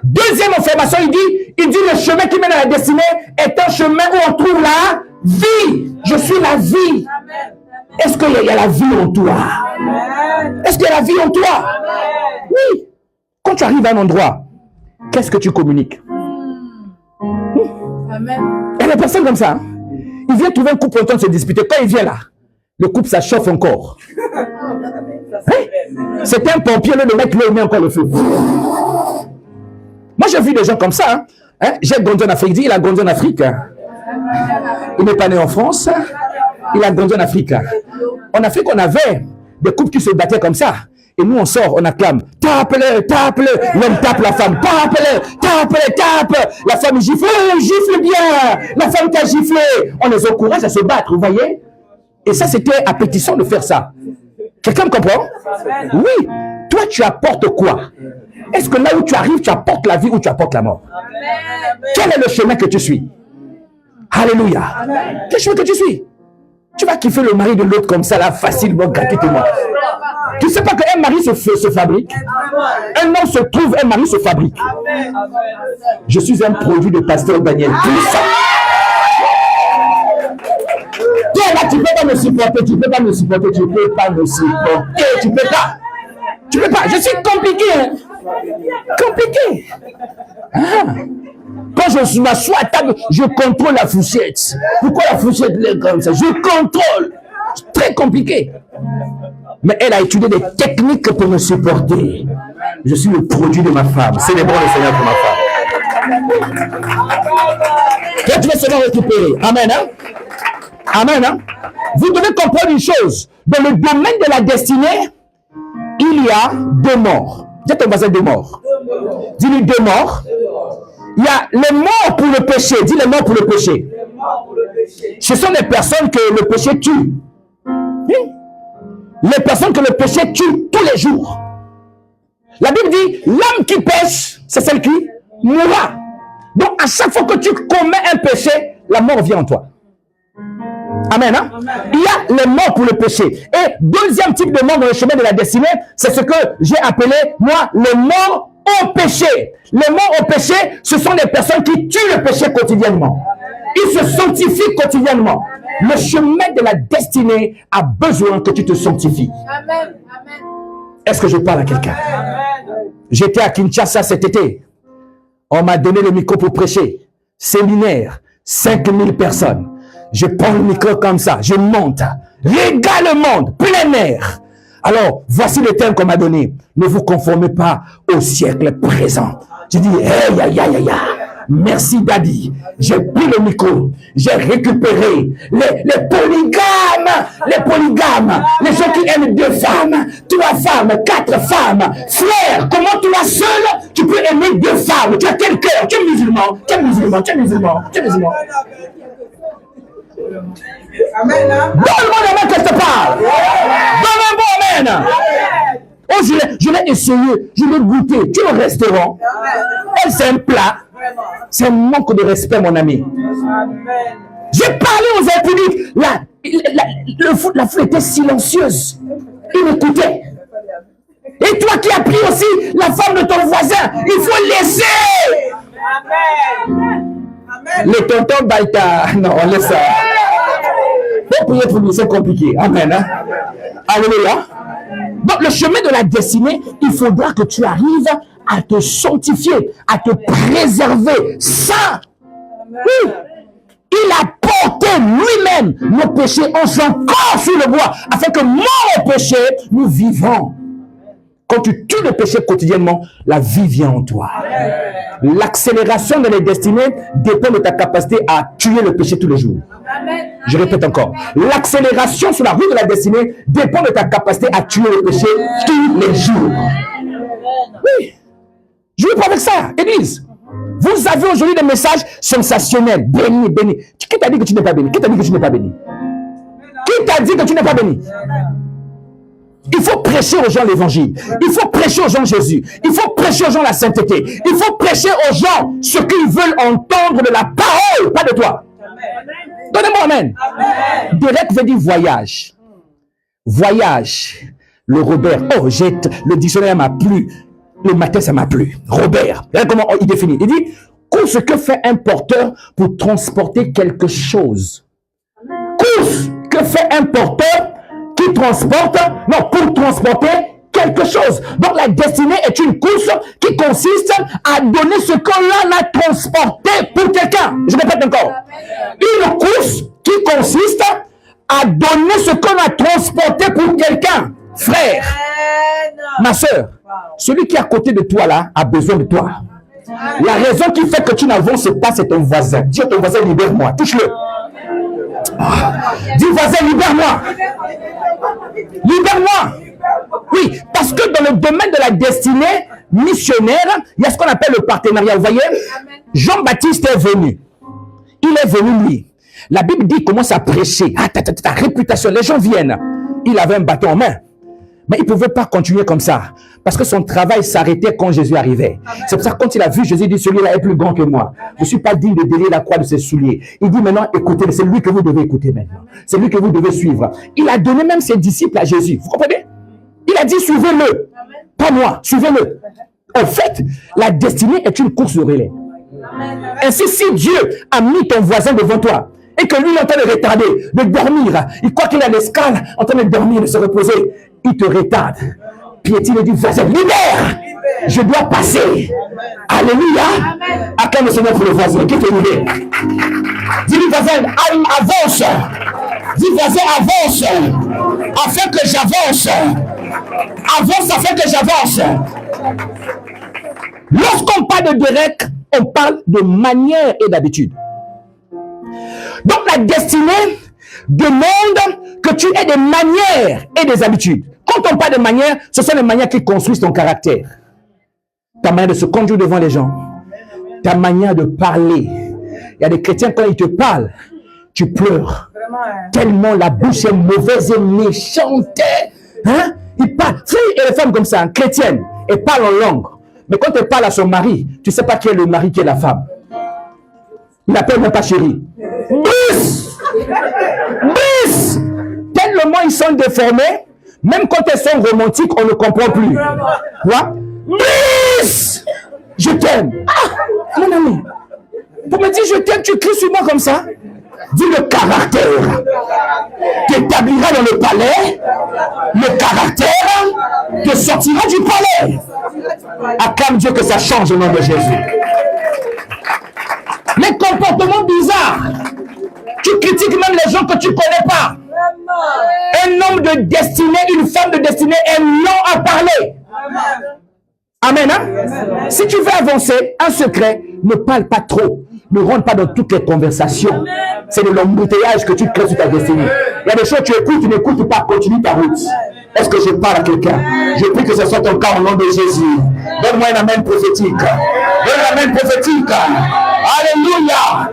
Deuxième affirmation, il dit, le chemin qui mène à la destinée est un chemin où on trouve la vie. Je suis la vie. Est-ce qu'il y a la vie en toi? Est-ce qu'il y a la vie en toi? Oui. Quand tu arrives à un endroit, qu'est-ce que tu communiques? Amen. Il y a des personnes comme ça. Hein? Il vient trouver un couple en train de se disputer. Quand il vient là, le couple, ça chauffe encore. Hein? C'est un pompier, le mec, là, il met encore le feu. Moi, j'ai vu des gens comme ça. Hein? J'ai grandi en Afrique. Il a grandi en Afrique. Il n'est pas né en France. Il a grandi en Afrique. En Afrique, on avait des couples qui se battaient comme ça. Et nous, on sort, on acclame. Tape-le, tape-le. L'homme tape la femme. Tape-le, tape-le, tape. La femme gifle, gifle bien. La femme t'a giflé. On les encourage à se battre, vous voyez? Et ça, c'était appétissant de faire ça. Quelqu'un me comprend? Oui. Toi, tu apportes quoi? Est-ce que là où tu arrives, tu apportes la vie ou tu apportes la mort? Quel est le chemin que tu suis? Alléluia. Quel chemin que tu suis? Tu vas kiffer le mari de l'autre comme ça, là, facilement, gratuitement. Tu ne sais pas qu'un mari se fabrique. Un homme se trouve, un mari se fabrique. Je suis un produit de pasteur Daniel. Tout ça. Toi, là, tu ne peux pas me supporter, tu ne peux pas me supporter, tu ne peux pas me supporter, tu ne peux pas. Tu ne peux pas. Je suis compliqué. Hein? Compliqué. Ah. Quand je m'assois à table, je contrôle la fourchette. Pourquoi la fourchette est comme ça? Je contrôle. C'est très compliqué. Mais elle a étudié des techniques pour me supporter. Je suis le produit de ma femme. Célébrons le Seigneur pour ma femme. Toi, tu vas seulement récupérer. Amen. Hein? Amen. Hein? Vous devez comprendre une chose. Dans le domaine de la destinée, il y a 2 morts. Dis à ton voisin 2 morts. Dis-lui 2 morts. Il y a les morts pour le péché. Dis les morts pour le péché. Ce sont des personnes que le péché tue. Les personnes que le péché tue tous les jours. La Bible dit, l'âme qui pêche, c'est celle qui mourra. Donc, à chaque fois que tu commets un péché, la mort vient en toi. Amen. Hein? Il y a les morts pour le péché. Et deuxième type de mort dans le chemin de la destinée, c'est ce que j'ai appelé, moi, les morts au péché. Les morts au péché, ce sont les personnes qui tuent le péché quotidiennement. Ils se sanctifient quotidiennement. Le chemin de la destinée a besoin que tu te sanctifies. Amen. Est-ce que je parle à quelqu'un? J'étais à Kinshasa cet été. On m'a donné le micro pour prêcher. Séminaire, 5000 personnes. Je prends le micro comme ça, je monte. Régale le monde, plein air. Alors, voici le thème qu'on m'a donné. Ne vous conformez pas au siècle présent. J'ai dit, hey, aïe, aïe, aïe. Merci, Daddy. J'ai pris le micro. J'ai récupéré les polygames. Les polygames. Les gens qui aiment 2 femmes, 3 femmes, 4 femmes. Frère, comment toi seul, tu peux aimer 2 femmes? Tu as quel cœur? Tu es musulman. Tu es musulman. Tu es musulman. Tu es musulman. Amen. Donne-moi le main que je te parle. Donne un bon amen. Oh, je l'ai essayé, je l'ai goûté. Tu es au restaurant. Elle, c'est un plat. C'est un manque de respect, mon ami. J'ai parlé aux impudiques. La foule était silencieuse. Il m'écoutait. Et toi qui as pris aussi la femme de ton voisin, il faut laisser. Les tontons Baïta. Non, on laisse ça. Pour prier pour nous, c'est compliqué. Amen. Hein? Alléluia. Donc, le chemin de la destinée, il faudra que tu arrives à te sanctifier, à te préserver saint. Oui. Il a porté lui-même nos péchés en son corps sur le bois, afin que mort au péché, nous vivons. Quand tu tues le péché quotidiennement, la vie vient en toi. L'accélération de la destinée dépend de ta capacité à tuer le péché tous les jours. Je répète encore. L'accélération sur la route de la destinée dépend de ta capacité à tuer le péché tous les jours. Oui. Je veux pas avec ça, Église. Vous avez aujourd'hui des messages sensationnels. Béni, béni. Qui t'a dit que tu n'es pas béni? Qui t'a dit que tu n'es pas béni? Qui t'a dit que tu n'es pas béni? Il faut prêcher aux gens l'évangile. Il faut prêcher aux gens Jésus. Il faut prêcher aux gens la sainteté. Il faut prêcher aux gens ce qu'ils veulent entendre de la parole, pas de toi. Donnez-moi amen. Derek veut dire voyage. Voyage. Le Robert. Oh, le dictionnaire m'a plu. Le matin, ça m'a plu. Robert. Regardez comment il définit. Il dit, course que fait un porteur pour transporter quelque chose. Course que fait un porteur qui transporte, non, pour transporter quelque chose. Donc la destinée est une course qui consiste à donner ce que l'on a transporté pour quelqu'un. Je répète encore. Une course qui consiste à donner ce qu'on a transporté pour quelqu'un. Frère, ma soeur, celui qui est à côté de toi là a besoin de toi. La raison qui fait que tu n'avances pas, c'est ton voisin. Dis à ton voisin, libère-moi. Touche-le. Dis voisin, libère-moi. Libère-moi. Oui, parce que dans le domaine de la destinée missionnaire, il y a ce qu'on appelle le partenariat. Vous voyez, Jean-Baptiste est venu. Il est venu, lui. La Bible dit, il commence à prêcher. Ah, ta réputation, les gens viennent. Il avait un bâton en main. Mais il ne pouvait pas continuer comme ça. Parce que son travail s'arrêtait quand Jésus arrivait. C'est pour ça que quand il a vu Jésus, il dit, celui-là est plus grand que moi. Je ne suis pas digne de délier la croix de ses souliers. Il dit maintenant, écoutez, c'est lui que vous devez écouter maintenant. C'est lui que vous devez suivre. Il a donné même ses disciples à Jésus. Vous comprenez? Il a dit, suivez-le. Pas moi, suivez-le. En fait, la destinée est une course de relais. Ainsi, si Dieu a mis ton voisin devant toi, et que lui, il est en train de retarder, de dormir, il croit qu'il a l'escale, en train de dormir, de se reposer, il te retarde. Piétine et dit, voisin, libère! Je dois passer. Alléluia! Acclame le Seigneur pour le voisin. Qui te libère? Dis-lui, voisin, avance! Dis, voisin, avance! afin que j'avance. Avance afin que j'avance. Lorsqu'on parle de Derek, on parle de manière et d'habitude. Donc la destinée demande que tu aies des manières et des habitudes. Quand on parle de manières, ce sont les manières qui construisent ton caractère. Ta manière de se conduire devant les gens. Ta manière de parler. Il y a des chrétiens, quand ils te parlent, tu pleures. Tellement la bouche est mauvaise et méchante. Hein? Ils parlent. Et les femmes comme ça, chrétiennes, elles parlent en langue. Mais quand elle parle à son mari, tu ne sais pas qui est le mari, qui est la femme. Il n'appelle même pas chérie. Bis! Bis! Tellement ils sont déformés, même quand elles sont romantiques, on ne comprend plus. Quoi? Bis! Je t'aime. Ah, mon ami. Pour me dire je t'aime, tu cries sur moi comme ça? Dis le caractère. T'établiras dans le palais. Le caractère te sortira du palais. Acclame Dieu que ça change au nom de Jésus. Les comportements bizarres. Tu critiques même les gens que tu ne connais pas. Un homme de destinée, une femme de destinée est long à parler. Amen. Hein? Si tu veux avancer, un secret, ne parle pas trop. Ne rentre pas dans toutes les conversations. C'est de l'embouteillage que tu crées sur ta destinée. Il y a des choses que tu écoutes, tu n'écoutes pas, continue ta route. Est-ce que je parle à quelqu'un? Je prie que ce soit ton cas au nom de Jésus. Donne-moi un amen prophétique. Donne-moi un amen prophétique. Alléluia.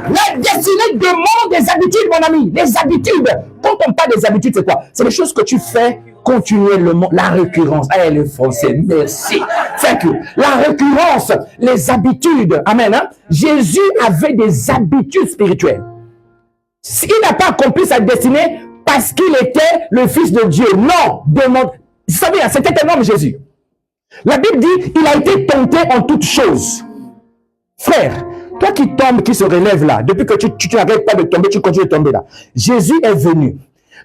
La destinée demande des habitudes, mon ami. Des habitudes. Quand on parle des habitudes, c'est quoi? C'est les choses que tu fais continuellement. La récurrence. Ah, les Français, merci. Thank you. La récurrence, les habitudes. Amen. Hein? Jésus avait des habitudes spirituelles. Il n'a pas accompli sa destinée parce qu'il était le Fils de Dieu. Non, demande. Vous savez, c'était un homme, Jésus. La Bible dit, il a été tenté en toutes choses. Frère, toi qui tombes, qui se relève là, depuis que tu n'arrêtes pas de tomber, tu continues de tomber là. Jésus est venu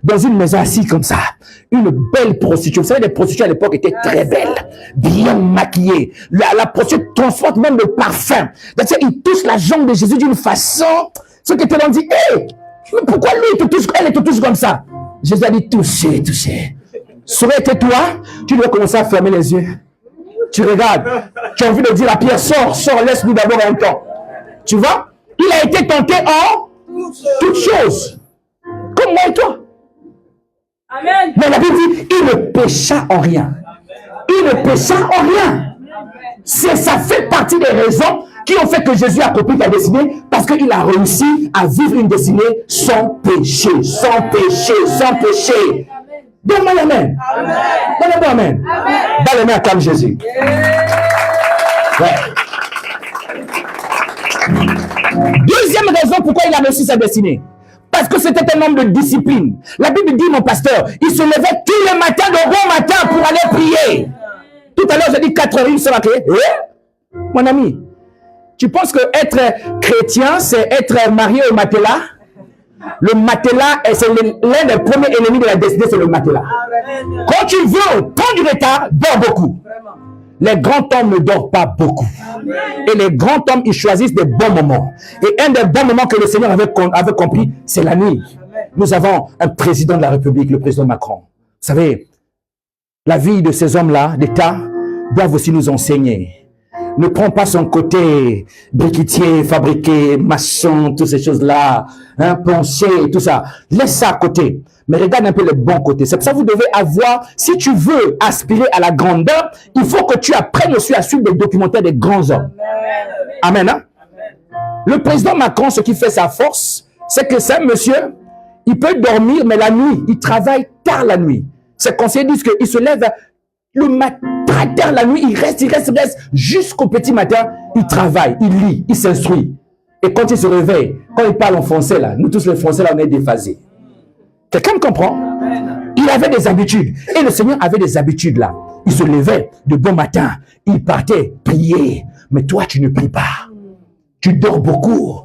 dans une maison assise comme ça. Une belle prostituée. Vous savez, les prostituées à l'époque étaient très belles, bien maquillées. La prostituée transporte même le parfum. Il touche la jambe de Jésus d'une façon. Ceux qui étaient là ont dit, hé, mais pourquoi lui, elle te touche comme ça? Jésus a dit, touchez, touchez. Ça aurait été toi, tu dois commencer à fermer les yeux. Tu regardes, tu as envie de dire à Pierre, sors, laisse-nous d'abord un temps. Tu vois? Il a été tenté en toutes choses. Comme moi et toi. Amen. Mais la Bible dit, il ne pécha en rien. Il ne pécha en rien. Ça fait partie des raisons qui ont fait que Jésus a accompli sa destinée, parce qu'il a réussi à vivre une destinée sans péché, sans péché, sans péché. Donne-moi l'amen. Donne-moi l'amen. Dans les mains comme Jésus. Ouais. Deuxième raison pourquoi il a réussi sa destinée. Parce que c'était un homme de discipline. La Bible dit, mon pasteur, il se levait tous les matins de bon matin pour aller prier. Tout à l'heure, j'ai dit 4 heures, il se crier. Mon ami, tu penses que être chrétien, c'est être marié au matelas? Le matelas, c'est l'un des premiers ennemis de la destinée, c'est le matelas. Quand tu veux prendre du retard, dors beaucoup. Les grands hommes ne dorment pas beaucoup. Et les grands hommes, ils choisissent des bons moments. Et un des bons moments que le Seigneur avait compris, c'est la nuit. Nous avons un président de la République, le président Macron. Vous savez, la vie de ces hommes-là, d'État, doivent aussi nous enseigner. Ne prends pas son côté briquetier, fabriqué, maçon, toutes ces choses-là, hein, plancher, tout ça. Laisse ça à côté. Mais regarde un peu le bon côté. C'est pour ça que vous devez avoir, si tu veux aspirer à la grandeur, il faut que tu apprennes aussi à suivre des documentaires des grands hommes. Amen. Hein? Le président Macron, ce qui fait sa force, c'est que c'est un monsieur, il peut dormir, mais la nuit, il travaille tard la nuit. Ses conseillers disent qu'il se lève le matin, tard la nuit, il reste, jusqu'au petit matin, il travaille, il lit, il s'instruit. Et quand il se réveille, quand il parle en français, là, nous tous les Français, là, on est déphasés. Quelqu'un me comprend? Il avait des habitudes. Et le Seigneur avait des habitudes, là. Il se levait de bon matin, il partait prier. Mais toi, tu ne pries pas. Tu dors beaucoup.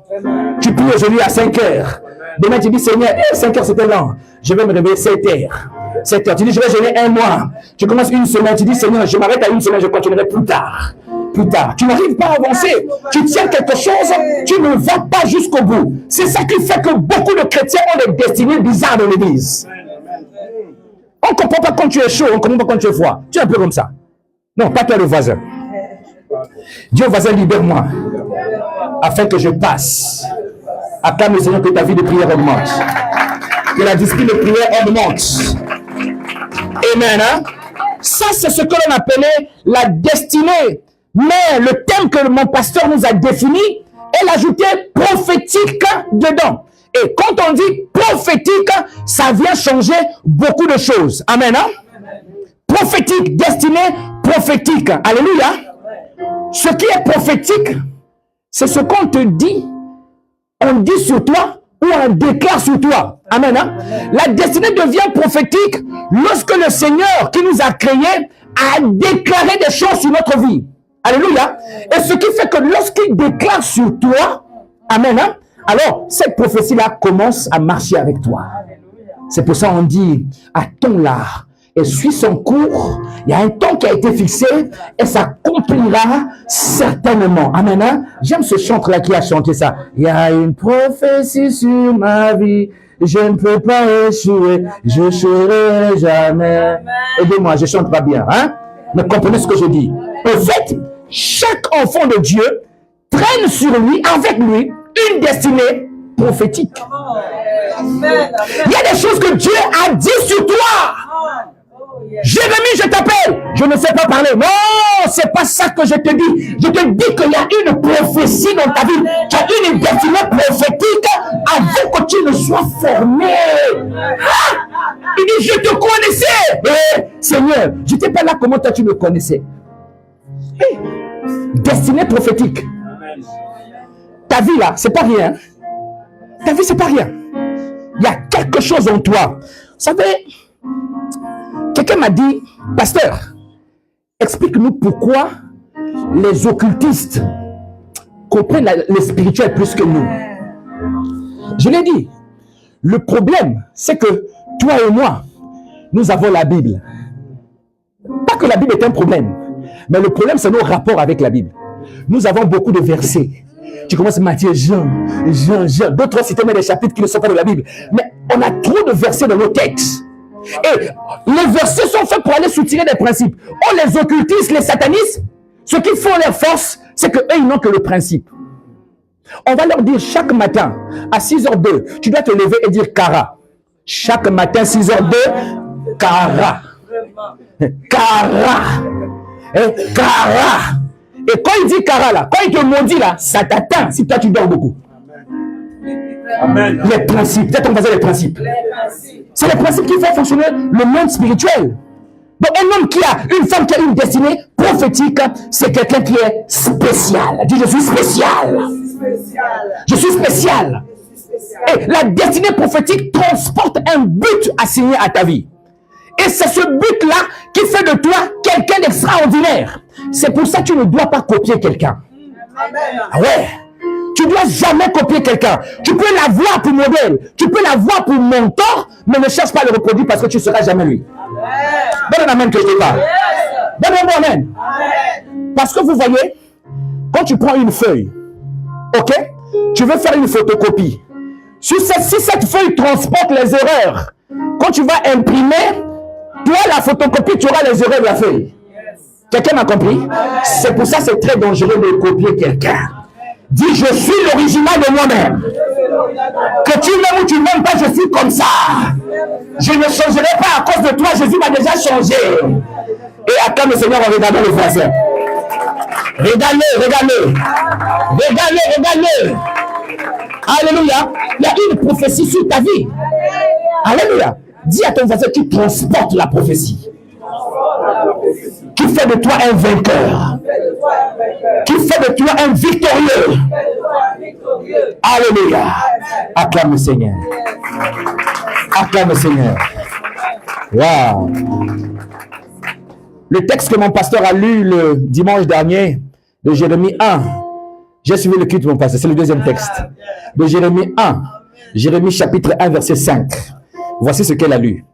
Tu pries aujourd'hui à 5 heures. Demain, tu dis, Seigneur, 5 heures, c'était lent. Je vais me réveiller 7 heures. 7 heures. Tu dis, je vais jeûner 1 mois. Tu commences une semaine. Tu dis, Seigneur, je m'arrête à 1 semaine, je continuerai plus tard. Plus tard. Tu n'arrives pas à avancer. Tu tiens quelque chose, tu ne vas pas jusqu'au bout. C'est ça qui fait que beaucoup de chrétiens ont des destinées bizarres dans l'église. On ne comprend pas quand tu es chaud, on ne comprend pas quand tu es froid. Tu es un peu comme ça. Non, pas toi le voisin. Dis au voisin, libère-moi, afin que je passe. Acclame le Seigneur que ta vie de prière augmente. Que la discipline de prière augmente. Amen. Hein? Ça, c'est ce que l'on appelait la destinée. Mais le thème que mon pasteur nous a défini, elle ajoutait prophétique dedans. Et quand on dit prophétique, ça vient changer beaucoup de choses. Amen. Hein? Prophétique, destinée prophétique. Alléluia. Ce qui est prophétique, c'est ce qu'on te dit, on dit sur toi ou on déclare sur toi. Amen. Hein? La destinée devient prophétique lorsque le Seigneur qui nous a créés a déclaré des choses sur notre vie. Alléluia. Et ce qui fait que lorsqu'il déclare sur toi, amen, hein, alors cette prophétie-là commence à marcher avec toi. C'est pour ça qu'on dit, attends-la et suis son cours. Il y a un temps qui a été fixé et ça accomplira certainement. Amen. Hein? J'aime ce chanteur-là qui a chanté ça. Il y a une prophétie sur ma vie. Je ne peux pas échouer. Je n'échouerai jamais. Aidez-moi, je ne chante pas bien. Hein? Mais comprenez ce que je dis. En fait, chaque enfant de Dieu traîne sur lui, avec lui, une destinée prophétique. Il y a des choses que Dieu a dit sur toi. Jérémie, je t'appelle. Je ne sais pas parler. Non, c'est pas ça que je te dis. Je te dis qu'il y a une prophétie dans ta vie. Tu as une destinée prophétique avant que tu ne sois formé. Ah! Il dit, je te connaissais. Seigneur, je n'étais pas là, comment toi tu me connaissais? Destinée prophétique. Ta vie là, c'est pas rien. Ta vie, c'est pas rien. Il y a quelque chose en toi. Vous savez, quelqu'un m'a dit, pasteur, explique-nous pourquoi les occultistes comprennent le spirituel plus que nous. Je l'ai dit, le problème, c'est que toi et moi, nous avons la Bible. Pas que la Bible est un problème, mais le problème, c'est nos rapports avec la Bible. Nous avons beaucoup de versets. Tu commences Matthieu, Jean. D'autres citent des chapitres qui ne sont pas de la Bible. Mais on a trop de versets dans nos textes. Et les versets sont faits pour aller soutirer des principes. Oh, les occultistes, les satanistes, ce qu'ils font leur force, c'est qu'eux, ils n'ont que le principe. On va leur dire chaque matin, à 6h02, tu dois te lever et dire Kara. Chaque matin, 6h02, Kara. Kara. Kara. Et quand il dit Kara là, quand il te maudit là, ça t'atteint si toi tu dors beaucoup. Amen. Les principes, peut-être on va dire les principes. C'est les principes qui font fonctionner le monde spirituel. Donc un homme qui a, une femme qui a une destinée prophétique, c'est quelqu'un qui est spécial. Dis, je suis spécial. Je suis spécial. Et la destinée prophétique transporte un but assigné à ta vie. Et c'est ce but-là qui fait de toi quelqu'un d'extraordinaire. C'est pour ça que tu ne dois pas copier quelqu'un. Ah ouais. Tu ne dois jamais copier quelqu'un. Tu peux l'avoir pour modèle, tu peux l'avoir pour mentor, mais ne cherche pas à le reproduire parce que tu ne seras jamais lui. Donne un amen que je te parle. Donne un bon amen. Parce que vous voyez, quand tu prends une feuille, ok, tu veux faire une photocopie. Si cette feuille transporte les erreurs, quand tu vas imprimer, toi la photocopie, tu auras les erreurs de la feuille. Quelqu'un m'a compris? C'est pour ça que c'est très dangereux de copier quelqu'un. Dis, je suis l'original de moi-même. Que tu m'aimes ou tu m'aimes pas, je suis comme ça. Je ne changerai pas à cause de toi, Jésus m'a déjà changé. Et attends le Seigneur en regardant le voisin. Regarde-le, regarde-le. Regarde-le, regarde-le. Alléluia. Il y a une prophétie sur ta vie. Alléluia. Dis à ton voisin, tu transportes la prophétie. Qui fait de toi un vainqueur. Qui fait de toi un victorieux. Alléluia. Acclame le Seigneur. Acclame le Seigneur. Wow. Le texte que mon pasteur a lu le dimanche dernier, de Jérémie 1. J'ai suivi le culte de mon pasteur, c'est le deuxième texte. De Jérémie 1. Jérémie chapitre 1, verset 5. Voici ce qu'elle a lu.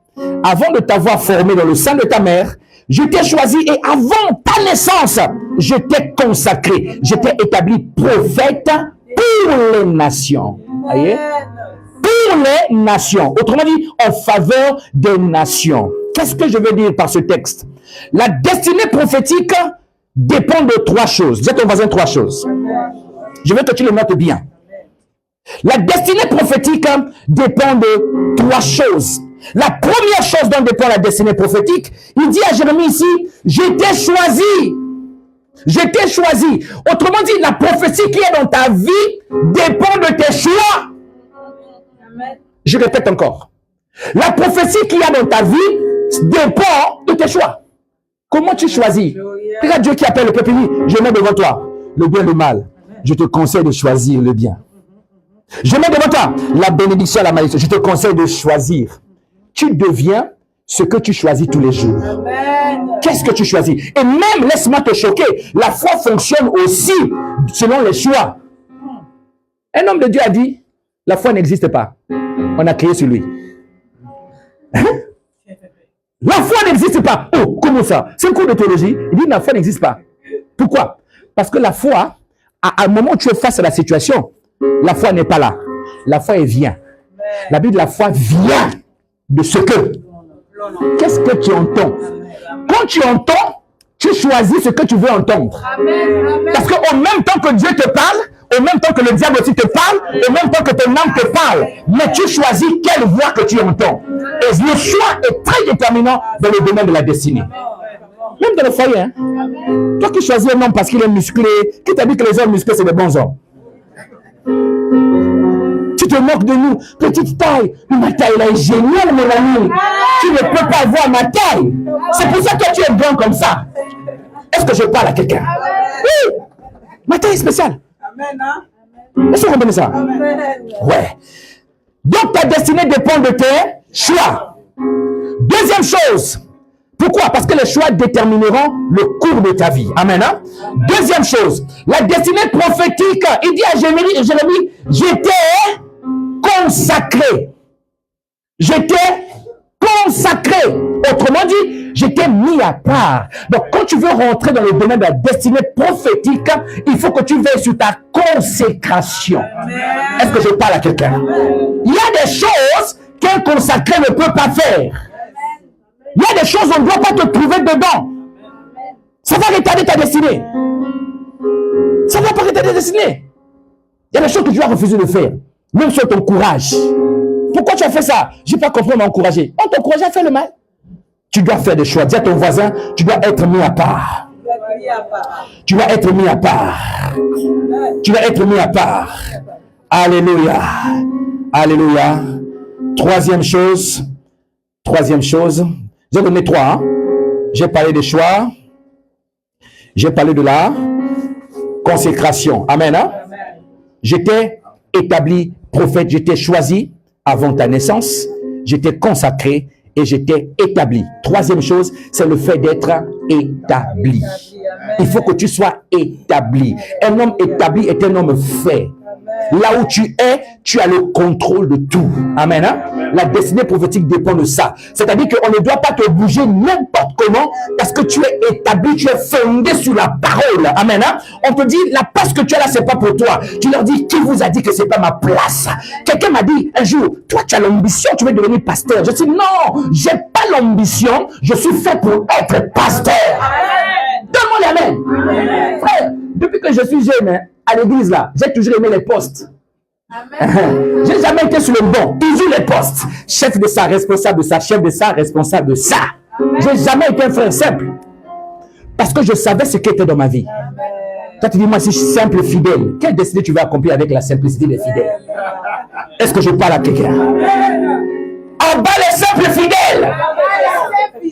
Avant de t'avoir formé dans le sein de ta mère, je t'ai choisi et avant ta naissance, je t'ai consacré. Je t'ai établi prophète pour les nations. Voyez? Pour les nations. Autrement dit, en faveur des nations. Qu'est-ce que je veux dire par ce texte? La destinée prophétique dépend de 3 choses. Dis à ton voisin 3 choses. Je veux que tu le notes bien. La destinée prophétique dépend de 3 choses. La première chose dont dépend la destinée prophétique, il dit à Jérémie ici, je t'ai choisi. Je t'ai choisi. Autrement dit, la prophétie qui est dans ta vie dépend de tes choix. Je répète encore. La prophétie qu'il y a dans ta vie dépend de tes choix. Comment tu choisis? Regarde Dieu qui appelle le peuple, je mets devant toi le bien et le mal. Je te conseille de choisir le bien. Je mets devant toi la bénédiction et la malédiction. Je te conseille de choisir. Tu deviens ce que tu choisis tous les jours. Qu'est-ce que tu choisis? Et même, laisse-moi te choquer, la foi fonctionne aussi selon les choix. Un homme de Dieu a dit, la foi n'existe pas. On a créé sur lui. Hein? La foi n'existe pas. Oh, comment ça? C'est un cours de théologie. Il dit, la foi n'existe pas. Pourquoi? Parce que la foi, à un moment où tu es face à la situation, la foi n'est pas là. La foi, elle vient. La Bible, la foi vient de ce que. Qu'est-ce que tu entends? Quand tu entends, tu choisis ce que tu veux entendre. Parce qu'au même temps que Dieu te parle, au même temps que le diable aussi te parle, au même temps que ton âme te parle, mais tu choisis quelle voix que tu entends. Et le choix est très déterminant dans le domaine de la destinée. Même dans le foyer. Hein? Toi qui choisis un homme parce qu'il est musclé, qui t'a dit que les hommes musclés, c'est des bons hommes? Tu te moques de nous, petite taille. Ma taille là est géniale, mon ami. Tu ne peux pas voir ma taille. C'est pour ça que tu es grand comme ça. Est-ce que je parle à quelqu'un? Oui. Ma taille est spéciale. Est-ce que vous comprenez ça? Ouais. Donc ta destinée dépend de tes choix. Deuxième chose. Pourquoi? Parce que les choix détermineront le cours de ta vie. Amen. Hein? Deuxième chose. La destinée prophétique. Il dit à Jérémie, j'étais consacré. J'étais consacré. Autrement dit, j'étais mis à part. Donc, quand tu veux rentrer dans le domaine de la destinée prophétique, il faut que tu veilles sur ta consécration. Est-ce que je parle à quelqu'un? Il y a des choses qu'un consacré ne peut pas faire. Il y a des choses on ne doit pas te trouver dedans. Ça va retarder ta destinée. Ça ne va pas retarder ta destinée. Il y a des choses que tu dois refuser de faire. Même sur ton courage. Pourquoi tu as fait ça? Je n'ai pas compris, on m'a encouragé. On t'a encouragé à faire le mal. Tu dois faire des choix. Dis à ton voisin, tu dois être mis à part. Tu dois être mis à part. Tu dois être mis à part. Alléluia. Alléluia. Troisième chose. J'ai donné 3. Hein? J'ai parlé des choix. J'ai parlé de la consécration. Amen. Hein? J'étais établi prophète. J'étais choisi avant ta naissance. J'étais consacré et j'étais établi. Troisième chose, c'est le fait d'être établi. Il faut que tu sois établi. Un homme établi est un homme fait. Là où tu es, tu as le contrôle de tout. Amen. Hein? La destinée prophétique dépend de ça. C'est-à-dire qu'on ne doit pas te bouger n'importe comment parce que tu es établi, tu es fondé sur la parole. Amen. Hein? On te dit, la place que tu as là, c'est pas pour toi. Tu leur dis, qui vous a dit que c'est pas ma place? Quelqu'un m'a dit un jour, toi tu as l'ambition, tu veux devenir pasteur. Je dis, non, j'ai pas l'ambition, je suis fait pour être pasteur. Donne-moi l'amen. Frère, depuis que je suis jeune, hein, à l'église là, j'ai toujours aimé les postes. J'ai jamais été sur le banc, toujours les postes. Chef de ça, responsable de ça, chef de ça, responsable de ça. J'ai jamais été un frère simple. Parce que je savais ce qui était dans ma vie. Toi tu dis, moi si je suis simple fidèle, quelle destinée tu vas accomplir avec la simplicité des fidèles? Est-ce que je parle à quelqu'un? En bas les simples fidèles.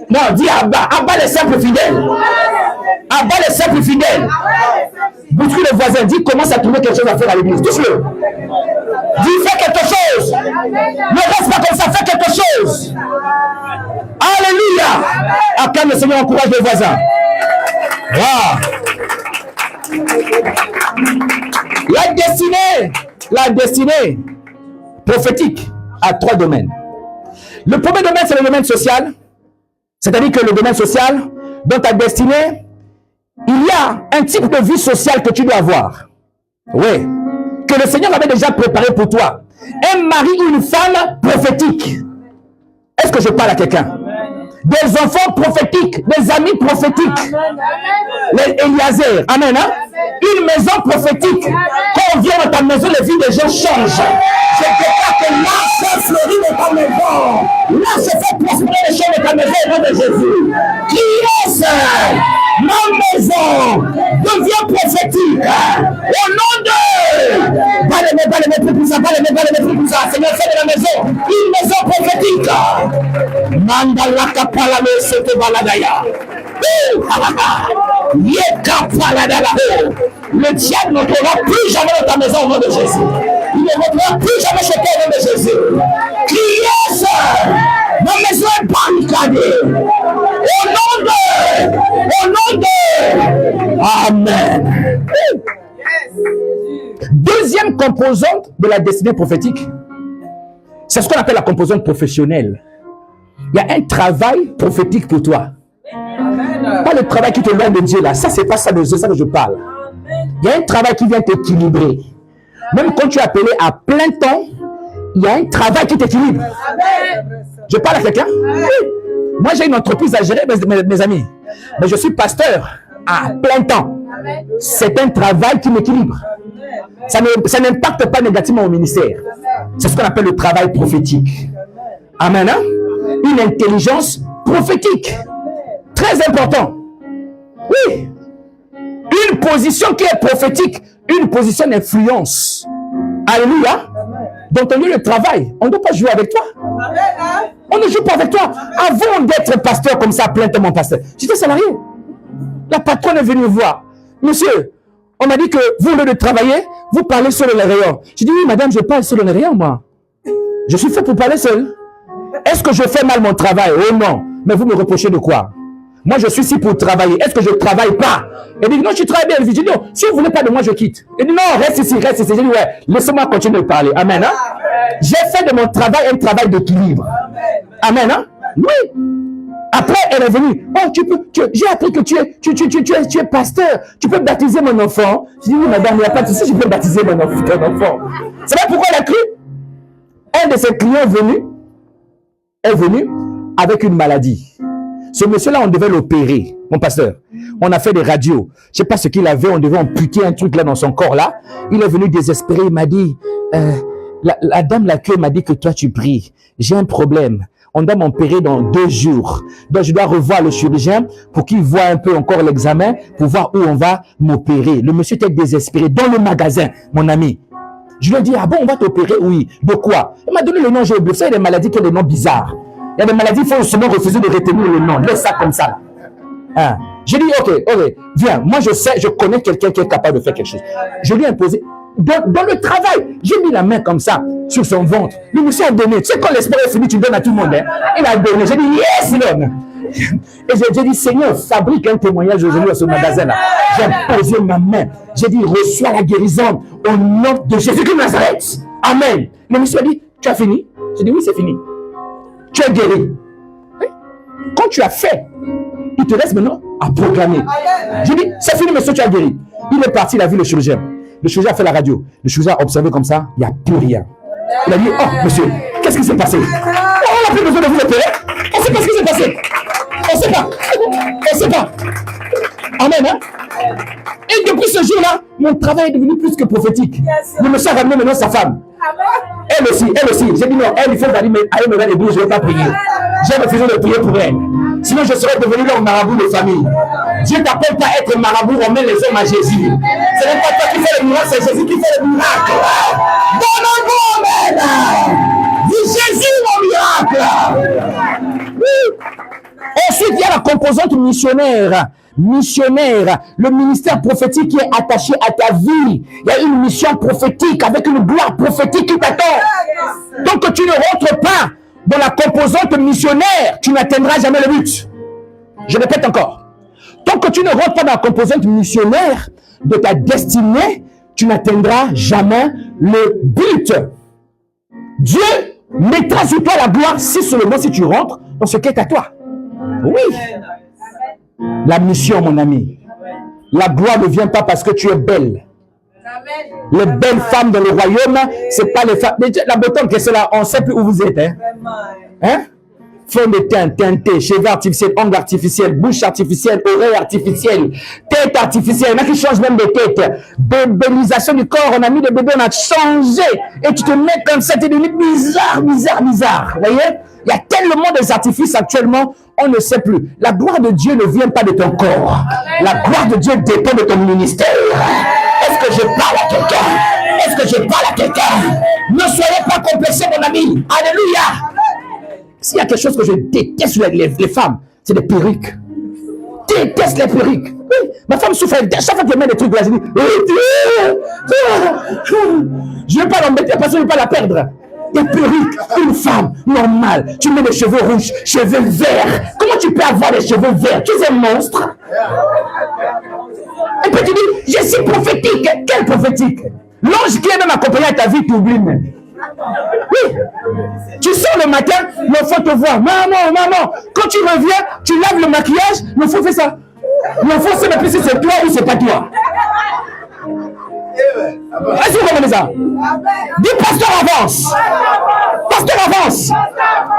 Non, dis en bas les simples fidèles. En bas les simples fidèles. Bouscule le voisin, dis commence à trouver quelque chose à faire à l'église. Touche-le. Dis fais quelque chose. Ne reste pas comme ça, fais quelque chose. Alléluia. À quand le Seigneur encourage les voisins. Wow. La destinée prophétique a 3 domaines. Le premier domaine, c'est le domaine social. C'est-à-dire que le domaine social, dans ta destinée, il y a un type de vie sociale que tu dois avoir. Oui. Que le Seigneur avait déjà préparé pour toi. Un mari ou une femme prophétique. Est-ce que je parle à quelqu'un? des enfants prophétiques, des amis prophétiques. Les Eliezer. Amen. Hein? Une maison prophétique. Quand on vient dans ta maison, les vies des gens changent. Je déclare que là se fleurit de ta maison. Là se fait prospérer les choses de ta maison au nom de Jésus. Qui est-ce? Ma maison devient prophétique. Au nom de... Pas les mettre plus ça. Seigneur, fais de la maison une maison prophétique. Mandala kapala me sete baladaya. Le diable n'entrera plus jamais dans ta maison au nom de Jésus. Il ne rentrera plus jamais chez toi au nom de Jésus. Qui est ce? Ma maison est barricadée. Au nom de... Amen. Deuxième composante de la destinée prophétique, c'est ce qu'on appelle la composante professionnelle. Il y a un travail prophétique pour toi. Pas le travail qui te loin de Dieu là. Ça, c'est pas ça de ça que je parle. Il y a un travail qui vient t'équilibrer. Même quand tu es appelé à plein temps, il y a un travail qui t'équilibre. Je parle à quelqu'un? Oui. Moi, j'ai une entreprise à gérer, mes amis. Mais je suis pasteur à plein temps. C'est un travail qui m'équilibre. Ça n'impacte pas négativement au ministère. C'est ce qu'on appelle le travail prophétique. Amen. Hein? Une intelligence prophétique. Très important. Oui. Une position qui est prophétique. Une position d'influence. Alléluia. Dans ton lieu de travail, on ne doit pas jouer avec toi. On ne joue pas avec toi. Avant d'être pasteur comme ça, à plein temps, mon pasteur, j'étais salarié. La patronne est venue voir. Monsieur, on m'a dit que vous, au lieu de travailler, vous parlez seul dans les rayons. Je dis, oui, madame, je parle seul dans les rayons, moi. Je suis fait pour parler seul. Est-ce que je fais mal mon travail? Oh non. Mais vous me reprochez de quoi? Moi, je suis ici pour travailler. Est-ce que je ne travaille pas? Elle dit, non, tu travailles bien. Je dis, non, si vous ne voulez pas de moi, je quitte. Elle dit, non, reste ici, reste ici. Je dis, ouais, laissez-moi continuer de parler. Amen. Hein? J'ai fait de mon travail un travail d'équilibre. Amen. Hein? Oui. Après, elle est venue. Oh, j'ai appris que tu es pasteur. Tu peux baptiser mon enfant. Je dis, oui, madame, il n'y a pas de souci, je peux baptiser ton enfant. C'est vrai pourquoi elle a cru? Un de ses clients est venu avec une maladie. Ce monsieur-là, on devait l'opérer, mon pasteur. On a fait des radios. Je ne sais pas ce qu'il avait, on devait amputer un truc là dans son corps là. Il est venu désespéré, il m'a dit, la dame l'accueil m'a dit que toi tu pries. J'ai un problème. On doit m'opérer dans 2 jours. Donc, je dois revoir le chirurgien pour qu'il voit un peu encore l'examen, pour voir où on va m'opérer. Le monsieur était désespéré dans le magasin, mon ami. Je lui ai dit, ah bon, on va t'opérer? Oui. De quoi? Il m'a donné le nom, j'ai oublié. Ça, il y a des maladies qui ont des noms bizarres. Il y a des maladies, il faut seulement refuser de retenir le nom. Laisse ça comme ça. Hein? J'ai dit, ok, viens. Moi, je connais quelqu'un qui est capable de faire quelque chose. Je lui ai imposé. Dans le travail, j'ai mis la main comme ça sur son ventre. Le monsieur a donné. Tu sais, quand l'espoir est fini, tu donnes à tout le monde. Hein? Il a donné. J'ai dit, yes, l'homme. Et j'ai dit, Seigneur, fabrique un témoignage aujourd'hui dans ce magasin-là. J'ai posé ma main. J'ai dit, reçois la guérison au nom de Jésus-Christ de Nazareth. Amen. Le monsieur a dit, tu as fini? J'ai dit, oui, c'est fini. Tu es guéri. Quand tu as fait, il te reste maintenant à proclamer. J'ai dit, c'est fini, monsieur, tu as guéri. Il est parti, il a vu le chirurgien. Le chirurgien a fait la radio. Le chirurgien a observé comme ça, il n'y a plus rien. Il a dit, oh, monsieur, qu'est-ce qui s'est passé? Oh, on n'a plus besoin de vous opérer. On ne sait pas ce qui s'est passé. On ne sait pas. On ne sait pas. Amen. Hein? Et depuis ce jour-là, mon travail est devenu plus que prophétique. Le monsieur a ramené maintenant sa femme. Elle aussi. J'ai dit non, elle, il faut aller me voir l'église, je ne vais pas prier. J'ai refusé de prier pour elle. Sinon, je serais devenu leur marabout de famille. Dieu t'appelle pas à être marabout, on met les hommes à Jésus. Ce n'est pas toi qui fais le miracle, c'est Jésus qui fait le miracle. Donne-moi, amen. Dis Jésus, mon miracle. Ensuite, il y a la composante missionnaire. Le ministère prophétique qui est attaché à ta vie. Il y a une mission prophétique avec une gloire prophétique qui t'attend. Tant que tu ne rentres pas dans la composante missionnaire, tu n'atteindras jamais le but. Je répète encore. Tant que tu ne rentres pas dans la composante missionnaire de ta destinée, tu n'atteindras jamais le but. Dieu mettra sur toi la gloire si seulement si tu rentres dans ce qui est à toi. Oui. La mission, mon ami. La gloire ne vient pas parce que tu es belle. Les belles femmes dans le royaume, c'est pas les femmes. La beauté que c'est là, on ne sait plus où vous êtes. Hein? fond de teint, teinté, cheveux artificiels, ongles artificiels, bouche artificielle, oreille artificielle, tête artificielle. Il y en a qui changent même de tête. Bébélisation du corps, on a mis des bébés, on a changé. Et tu te mets comme ça, tu es devenu bizarre. Vous voyez? Il y a tellement des artifices actuellement, on ne sait plus. La gloire de Dieu ne vient pas de ton corps. La gloire de Dieu dépend de ton ministère. Est-ce que je parle à quelqu'un? Est-ce que je parle à quelqu'un? Ne soyez pas complexés, mon ami. Alléluia. S'il y a quelque chose que je déteste sur les femmes, c'est les perruques. Je déteste les perruques. Oui, ma femme souffre. Chaque fois qu'elle met des trucs là, je dis, je ne veux pas l'embêter parce que je ne veux pas la perdre. Des perruques, une femme normale, tu mets des cheveux rouges, cheveux verts. Comment tu peux avoir des cheveux verts? Tu es un monstre. Et puis tu dis, je suis prophétique. Quel prophétique? L'ange qui est même accompagné à ta vie, tu oublies même. Oui. Tu sors le matin, l'enfant te voit. Maman. Quand tu reviens, tu laves le maquillage, l'enfant fait ça. L'enfant sait même plus si c'est toi ou c'est pas toi. Est-ce que vous comprenez ça? Dis, pasteur, avance. Pasteur, avance.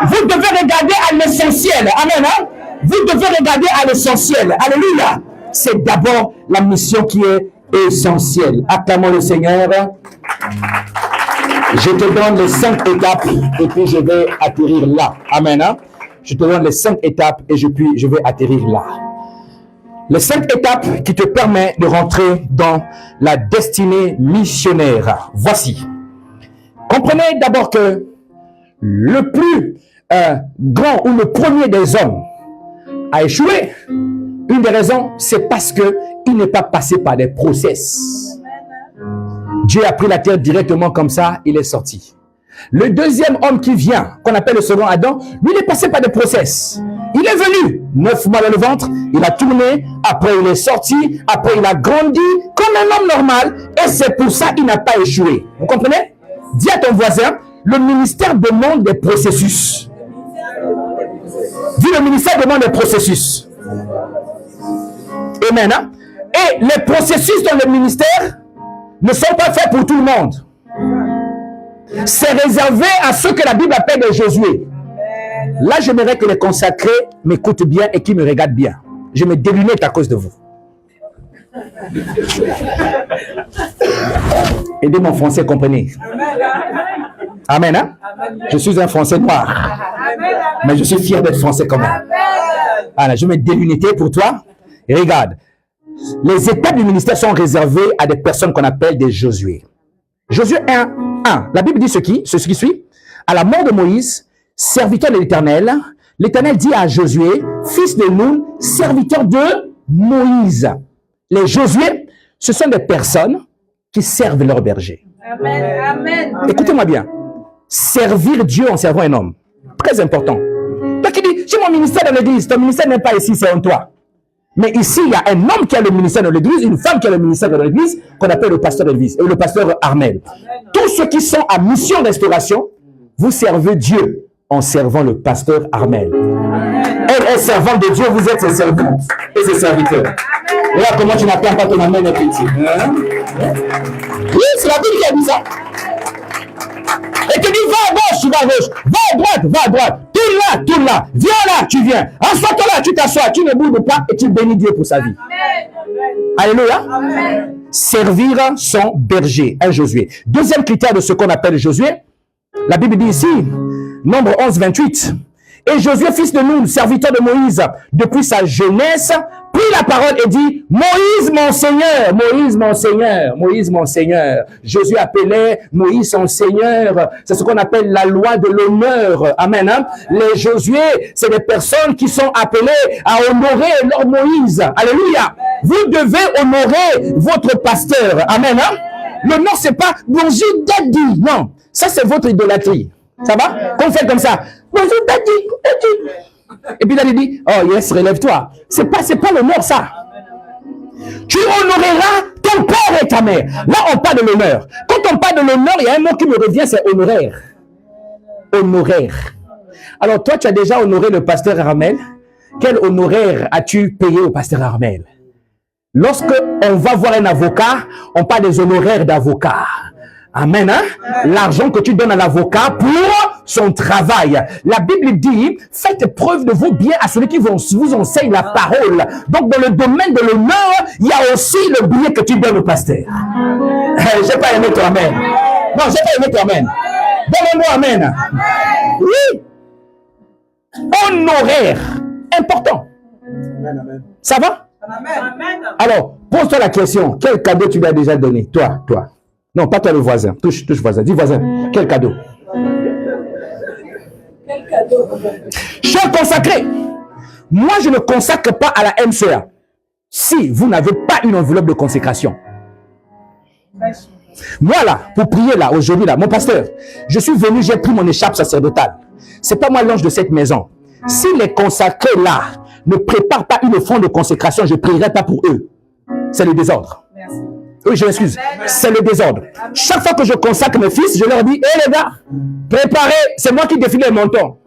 Vous devez regarder à l'essentiel. Amen. Hein? Vous devez regarder à l'essentiel. Alléluia. C'est d'abord la mission qui est essentielle. Acclamons le Seigneur. Je te donne les 5 étapes et puis je vais atterrir là. Amen. Hein? Je te donne les 5 étapes et je vais atterrir là. Les 5 étapes qui te permettent de rentrer dans la destinée missionnaire. Voici. Comprenez d'abord que le plus grand ou le premier des hommes a échoué. Une des raisons, c'est parce qu'il n'est pas passé par des process. Dieu a pris la terre directement comme ça, il est sorti. Le deuxième homme qui vient, qu'on appelle le second Adam, lui, il est passé par des process. Il est venu, 9 mois dans le ventre, il a tourné, après il est sorti, après il a grandi comme un homme normal, et c'est pour ça qu'il n'a pas échoué. Vous comprenez? Dis à ton voisin, le ministère demande des processus. Dis, le ministère demande des processus. Amen. Hein? Et les processus dans le ministère ne sont pas faits pour tout le monde. C'est réservé à ceux que la Bible appelle des Josué. Là, j'aimerais que les consacrés m'écoutent bien et qu'ils me regardent bien. Je me délunette à cause de vous. Aidez mon français, comprenez. Amen. Hein? Je suis un français noir. Mais je suis fier d'être français quand même. Alors, je vais me délunetter pour toi. Et regarde, les étapes du ministère sont réservées à des personnes qu'on appelle des Josué. Josué 1. La Bible dit ce qui suit. À la mort de Moïse, serviteur de l'Éternel, l'Éternel dit à Josué, fils de Nun, serviteur de Moïse. Les Josué, ce sont des personnes qui servent leur berger. Amen. Amen. Écoutez-moi bien. Servir Dieu en servant un homme. Très important. Donc il dit, j'ai mon ministère dans l'église. Ton ministère n'est pas ici, c'est en toi. Mais ici, il y a un homme qui a le ministère dans l'église, une femme qui a le ministère dans l'église, qu'on appelle le pasteur de l'église, le pasteur Armel. Tous ceux qui sont à mission restauration, vous servez Dieu en servant le pasteur Armel. Elle est servante de Dieu, vous êtes ses servantes et ses serviteurs. Et là, comment tu n'attends pas ton Amen, petit? Oui, c'est la Bible qui a dit ça. Et tu dis, va à gauche, tu vas à gauche. Va à droite. Tourne là. Viens là, tu viens. Assois-toi là, tu t'assois. Tu ne bouges pas et tu bénis Dieu pour sa vie. Amen. Alléluia. Amen. Servir son berger, un Josué. Deuxième critère de ce qu'on appelle Josué, la Bible dit ici, Nombre 11, 28. Et Josué, fils de Nun, serviteur de Moïse, depuis sa jeunesse, prit la parole et dit, Moïse mon Seigneur, Moïse mon Seigneur, Moïse mon Seigneur. Josué appelait Moïse son Seigneur. C'est ce qu'on appelle la loi de l'honneur. Amen. Hein? Les Josué, c'est des personnes qui sont appelées à honorer leur Moïse. Alléluia. Vous devez honorer votre pasteur. Amen. Hein? L'honneur, c'est pas bonjour daddy. Non, ça c'est votre idolâtrie. Ça va? Qu'on fait comme ça. Bonjour daddy. Et puis daddy dit, oh yes, relève-toi. C'est pas l'honneur ça. Tu honoreras ton père et ta mère. Là, on parle de l'honneur. Quand on parle de l'honneur, il y a un mot qui me revient, c'est honoraire. Honoraire. Alors toi, tu as déjà honoré le pasteur Armel. Quel honoraire as-tu payé au pasteur Armel? Lorsque on va voir un avocat, on parle des honoraires d'avocat. Amen. Hein? L'argent que tu donnes à l'avocat pour son travail. La Bible dit, faites preuve de vos biens à celui qui vous enseigne la parole. Donc, dans le domaine de l'honneur, il y a aussi le bien que tu donnes au pasteur. J'ai pas aimé ton amen. Non, j'ai pas aimé ton amen. Donne-moi amen. Oui. Honoraire. Important. Ça va? Alors, pose-toi la question. Quel cadeau tu lui as déjà donné? Toi. Non, pas toi le voisin. Touche voisin. Dis voisin. Quel cadeau? Quel cadeau? Chers consacrés, moi je ne consacre pas à la MCA si vous n'avez pas une enveloppe de consécration. Moi là, pour prier là, aujourd'hui là, mon pasteur, je suis venu, j'ai pris mon écharpe sacerdotale. C'est pas moi l'ange de cette maison. Si les consacrés là ne préparent pas une offrande de consécration, je ne prierai pas pour eux. C'est le désordre. Merci. Oui, je m'excuse. C'est le désordre. Chaque fois que je consacre mes fils, je leur dis, hé les gars, préparez, c'est moi qui défile les montants.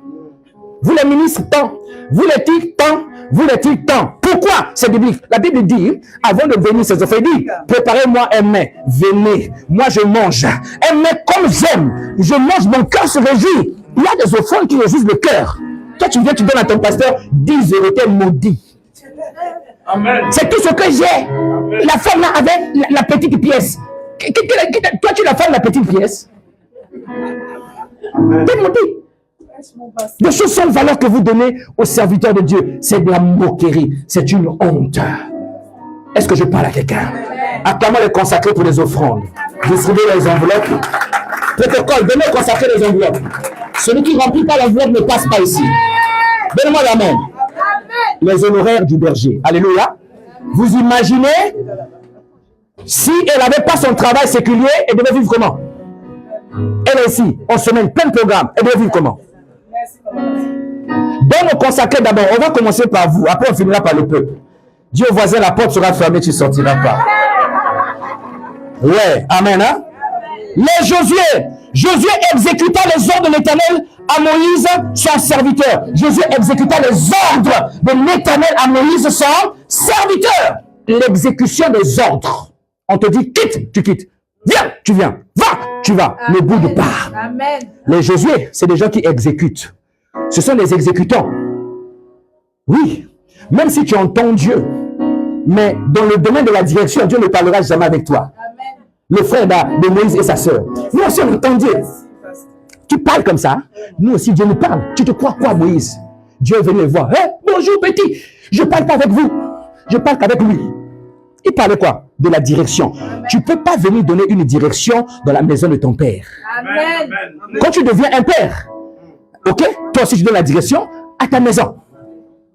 Vous les ministres, tant. Vous les titres, tant. Vous les titres, tant. Pourquoi? C'est biblique. La Bible dit, avant de venir ces offres, il dit, préparez-moi un mets, venez, moi je mange. Un mets comme j'aime, je mange, mon cœur se réjouit. Il y a des offrandes qui réjouissent le cœur. Toi, tu viens, tu donnes à ton pasteur 10 euros, t'es maudit. C'est tout ce que j'ai. La femme là avec la petite pièce. Toi, tu la femme la petite pièce. T'es maudit. Des choses sans valeur que vous donnez aux serviteurs de Dieu, c'est de la moquerie, c'est une honte. Est-ce que je parle à quelqu'un? Acclamons les consacrés pour les offrandes. Distribuez les enveloppes. Protocole, donnez aux consacrés les enveloppes. Celui qui ne remplit pas l'enveloppe ne passe pas ici. Donnez-moi la main. Les honoraires du berger. Alléluia. Vous imaginez si elle n'avait pas son travail séculier, elle devait vivre comment? Elle est ici, en semaine, plein de programmes. Elle devait vivre comment? Donne aux consacrés d'abord. On va commencer par vous. Après, on finira par le peuple. Dis au voisin, la porte sera fermée, tu ne sortiras pas. Ouais, amen. Hein? Les Josué exécuta les ordres de l'Éternel à Moïse, son serviteur. Josué exécuta les ordres de l'Éternel à Moïse, son serviteur. L'exécution des ordres. On te dit, quitte, tu quittes. Viens, tu viens. Va, tu vas. Amen. Le bout de part. Amen. Les Josué, c'est des gens qui exécutent. Ce sont des exécutants. Oui. Même si tu entends Dieu, mais dans le domaine de la direction, Dieu ne parlera jamais avec toi. Amen. Le frère de Moïse et sa sœur. Nous aussi, on entend Dieu. Tu parles comme ça. Nous aussi, Dieu nous parle. Tu te crois quoi, Moïse? Dieu est venu le voir. Hey, bonjour, petit. Je parle pas avec vous. Je parle qu'avec lui. Il parlait quoi? De la direction. Amen. Tu ne peux pas venir donner une direction dans la maison de ton père. Amen. Quand tu deviens un père, ok? Toi aussi, tu donnes la direction à ta maison.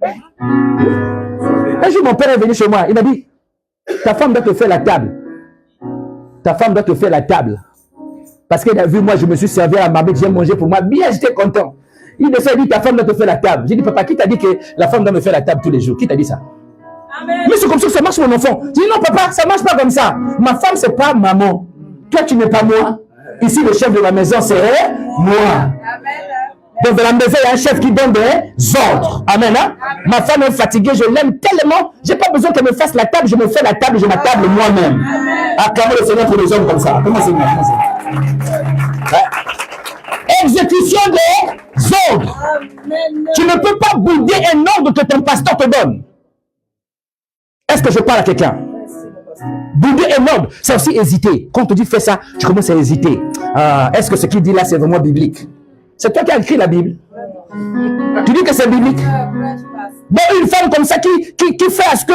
Un jour, mon père est venu chez moi. Il m'a dit, ta femme doit te faire la table. Ta femme doit te faire la table. Parce qu'elle a vu, moi, je me suis servi à ma mère, j'ai mangé pour moi. Bien, j'étais content. Il me dit, ta femme doit te faire la table. J'ai dit, papa, qui t'a dit que la femme doit me faire la table tous les jours? Qui t'a dit ça? Amen. Mais c'est comme ça que ça marche, mon enfant. Je dis, non, papa, ça ne marche pas comme ça. Ma femme, ce n'est pas maman. Toi, tu n'es pas moi. Ici, le chef de la maison, c'est moi. Amen. Donc, dans la maison, il y a un chef qui donne des ordres. Amen. Hein? Ma femme est fatiguée, je l'aime tellement. Je n'ai pas besoin qu'elle me fasse la table. Je me fais la table, je m'attable moi-même. Acclamons le Seigneur pour les hommes comme ça. Comment c'est moi? Exécution des ordres. Amen. Tu ne peux pas bouder un ordre que ton pasteur te donne. Est-ce que je parle à quelqu'un? Bouder un ordre, c'est aussi hésiter. Quand on te dit fais ça, tu commences à hésiter. Est-ce que ce qu'il dit là, c'est vraiment biblique? C'est toi qui as écrit la Bible. Tu dis que c'est biblique. Donc une femme comme ça qui fait à ce que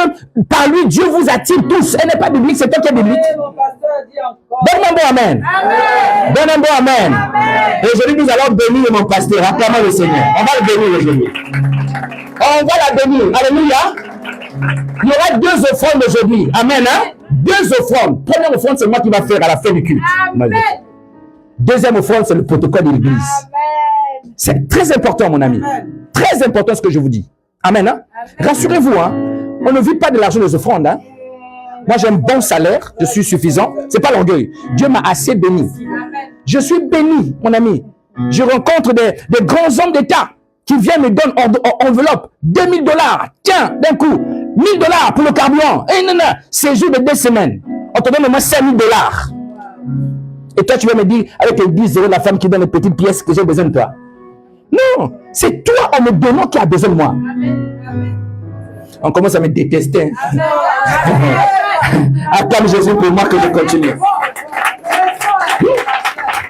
par lui Dieu vous attire tous. Elle n'est pas biblique, c'est toi qui es biblique. Donne-moi un bon amen. Donne un bon amen. Et aujourd'hui nous allons bénir mon pasteur. Acclamons le Seigneur. On va le bénir aujourd'hui. On va la bénir. Alléluia. Il y aura 2 offrandes aujourd'hui. Amen. Hein? 2 offrandes. Première offrande, c'est moi qui va faire à la fin du culte. Amen. Deuxième offrande, c'est le protocole de l'église. C'est très important, mon ami. Amen. Très important ce que je vous dis. Amen. Hein? Rassurez-vous, hein? On ne vit pas de l'argent des offrandes. Hein? Moi, j'ai un bon salaire. Je suis suffisant. Ce n'est pas l'orgueil. Dieu m'a assez béni. Je suis béni, mon ami. Je rencontre des grands hommes d'État qui viennent me donner en enveloppe $2000. Tiens, d'un coup, $1000 pour le carburant. Et non, séjour de 2 semaines. On te donne au moins $5000. Et toi, tu vas me dire, avec les 10 euros, la femme qui donne les petites pièces, que j'ai besoin de toi. Non, c'est toi en me donnant qui a besoin de moi. On commence à me détester. Acclame Jésus pour moi que je continue.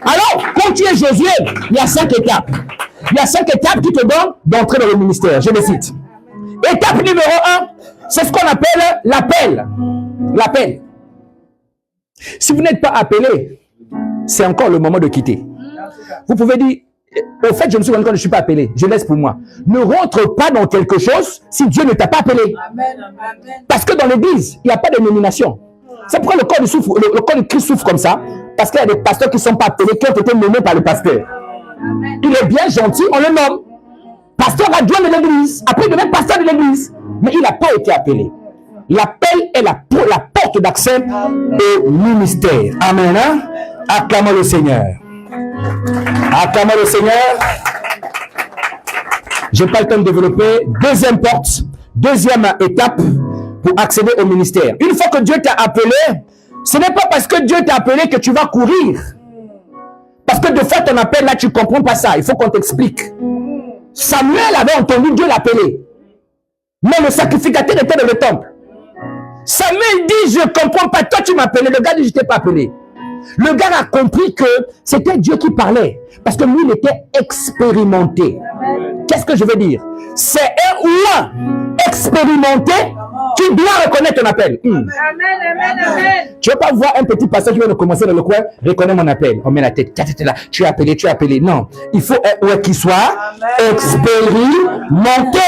Alors, quand tu es Josué, il y a 5 étapes. Il y a 5 étapes qui te donnent d'entrer dans le ministère. Je les cite. Étape numéro 1, c'est ce qu'on appelle l'appel. L'appel. Si vous n'êtes pas appelé, c'est encore le moment de quitter. Vous pouvez dire, au fait, je me suis rendu compte que je ne suis pas appelé. Je laisse pour moi. Ne rentre pas dans quelque chose si Dieu ne t'a pas appelé. Parce que dans l'église, il n'y a pas de nomination. C'est pourquoi le corps de Christ souffre comme ça. Parce qu'il y a des pasteurs qui ne sont pas appelés, qui ont été nommés par le pasteur. Il est bien gentil, on le nomme. Pasteur adjoint de l'église. Après, il devient pasteur de l'église. Mais il n'a pas été appelé. L'appel est la porte d'accès au ministère. Amen. Hein? Acclamons le Seigneur. Acclamons le Seigneur. Je n'ai pas le temps de développer. Deuxième porte, deuxième étape pour accéder au ministère. Une fois que Dieu t'a appelé, ce n'est pas parce que Dieu t'a appelé que tu vas courir. Parce que de fait, ton appel là, tu ne comprends pas ça. Il faut qu'on t'explique. Samuel avait entendu Dieu l'appeler. Mais le sacrificateur était dans le temple. Samuel dit, je ne comprends pas, toi tu m'appelais. Le gars dit, je ne t'ai pas appelé. Le gars a compris que c'était Dieu qui parlait. Parce que lui, il était expérimenté. Qu'est-ce que je veux dire? C'est un ou un expérimenté qui doit reconnaître ton appel. Amen, amen, amen. Tu ne veux pas voir un petit pasteur qui vient de commencer dans le coin, reconnais mon appel. On met la tête, là, tu es appelé, tu es appelé. Non, il faut un ouais qui soit expérimenté.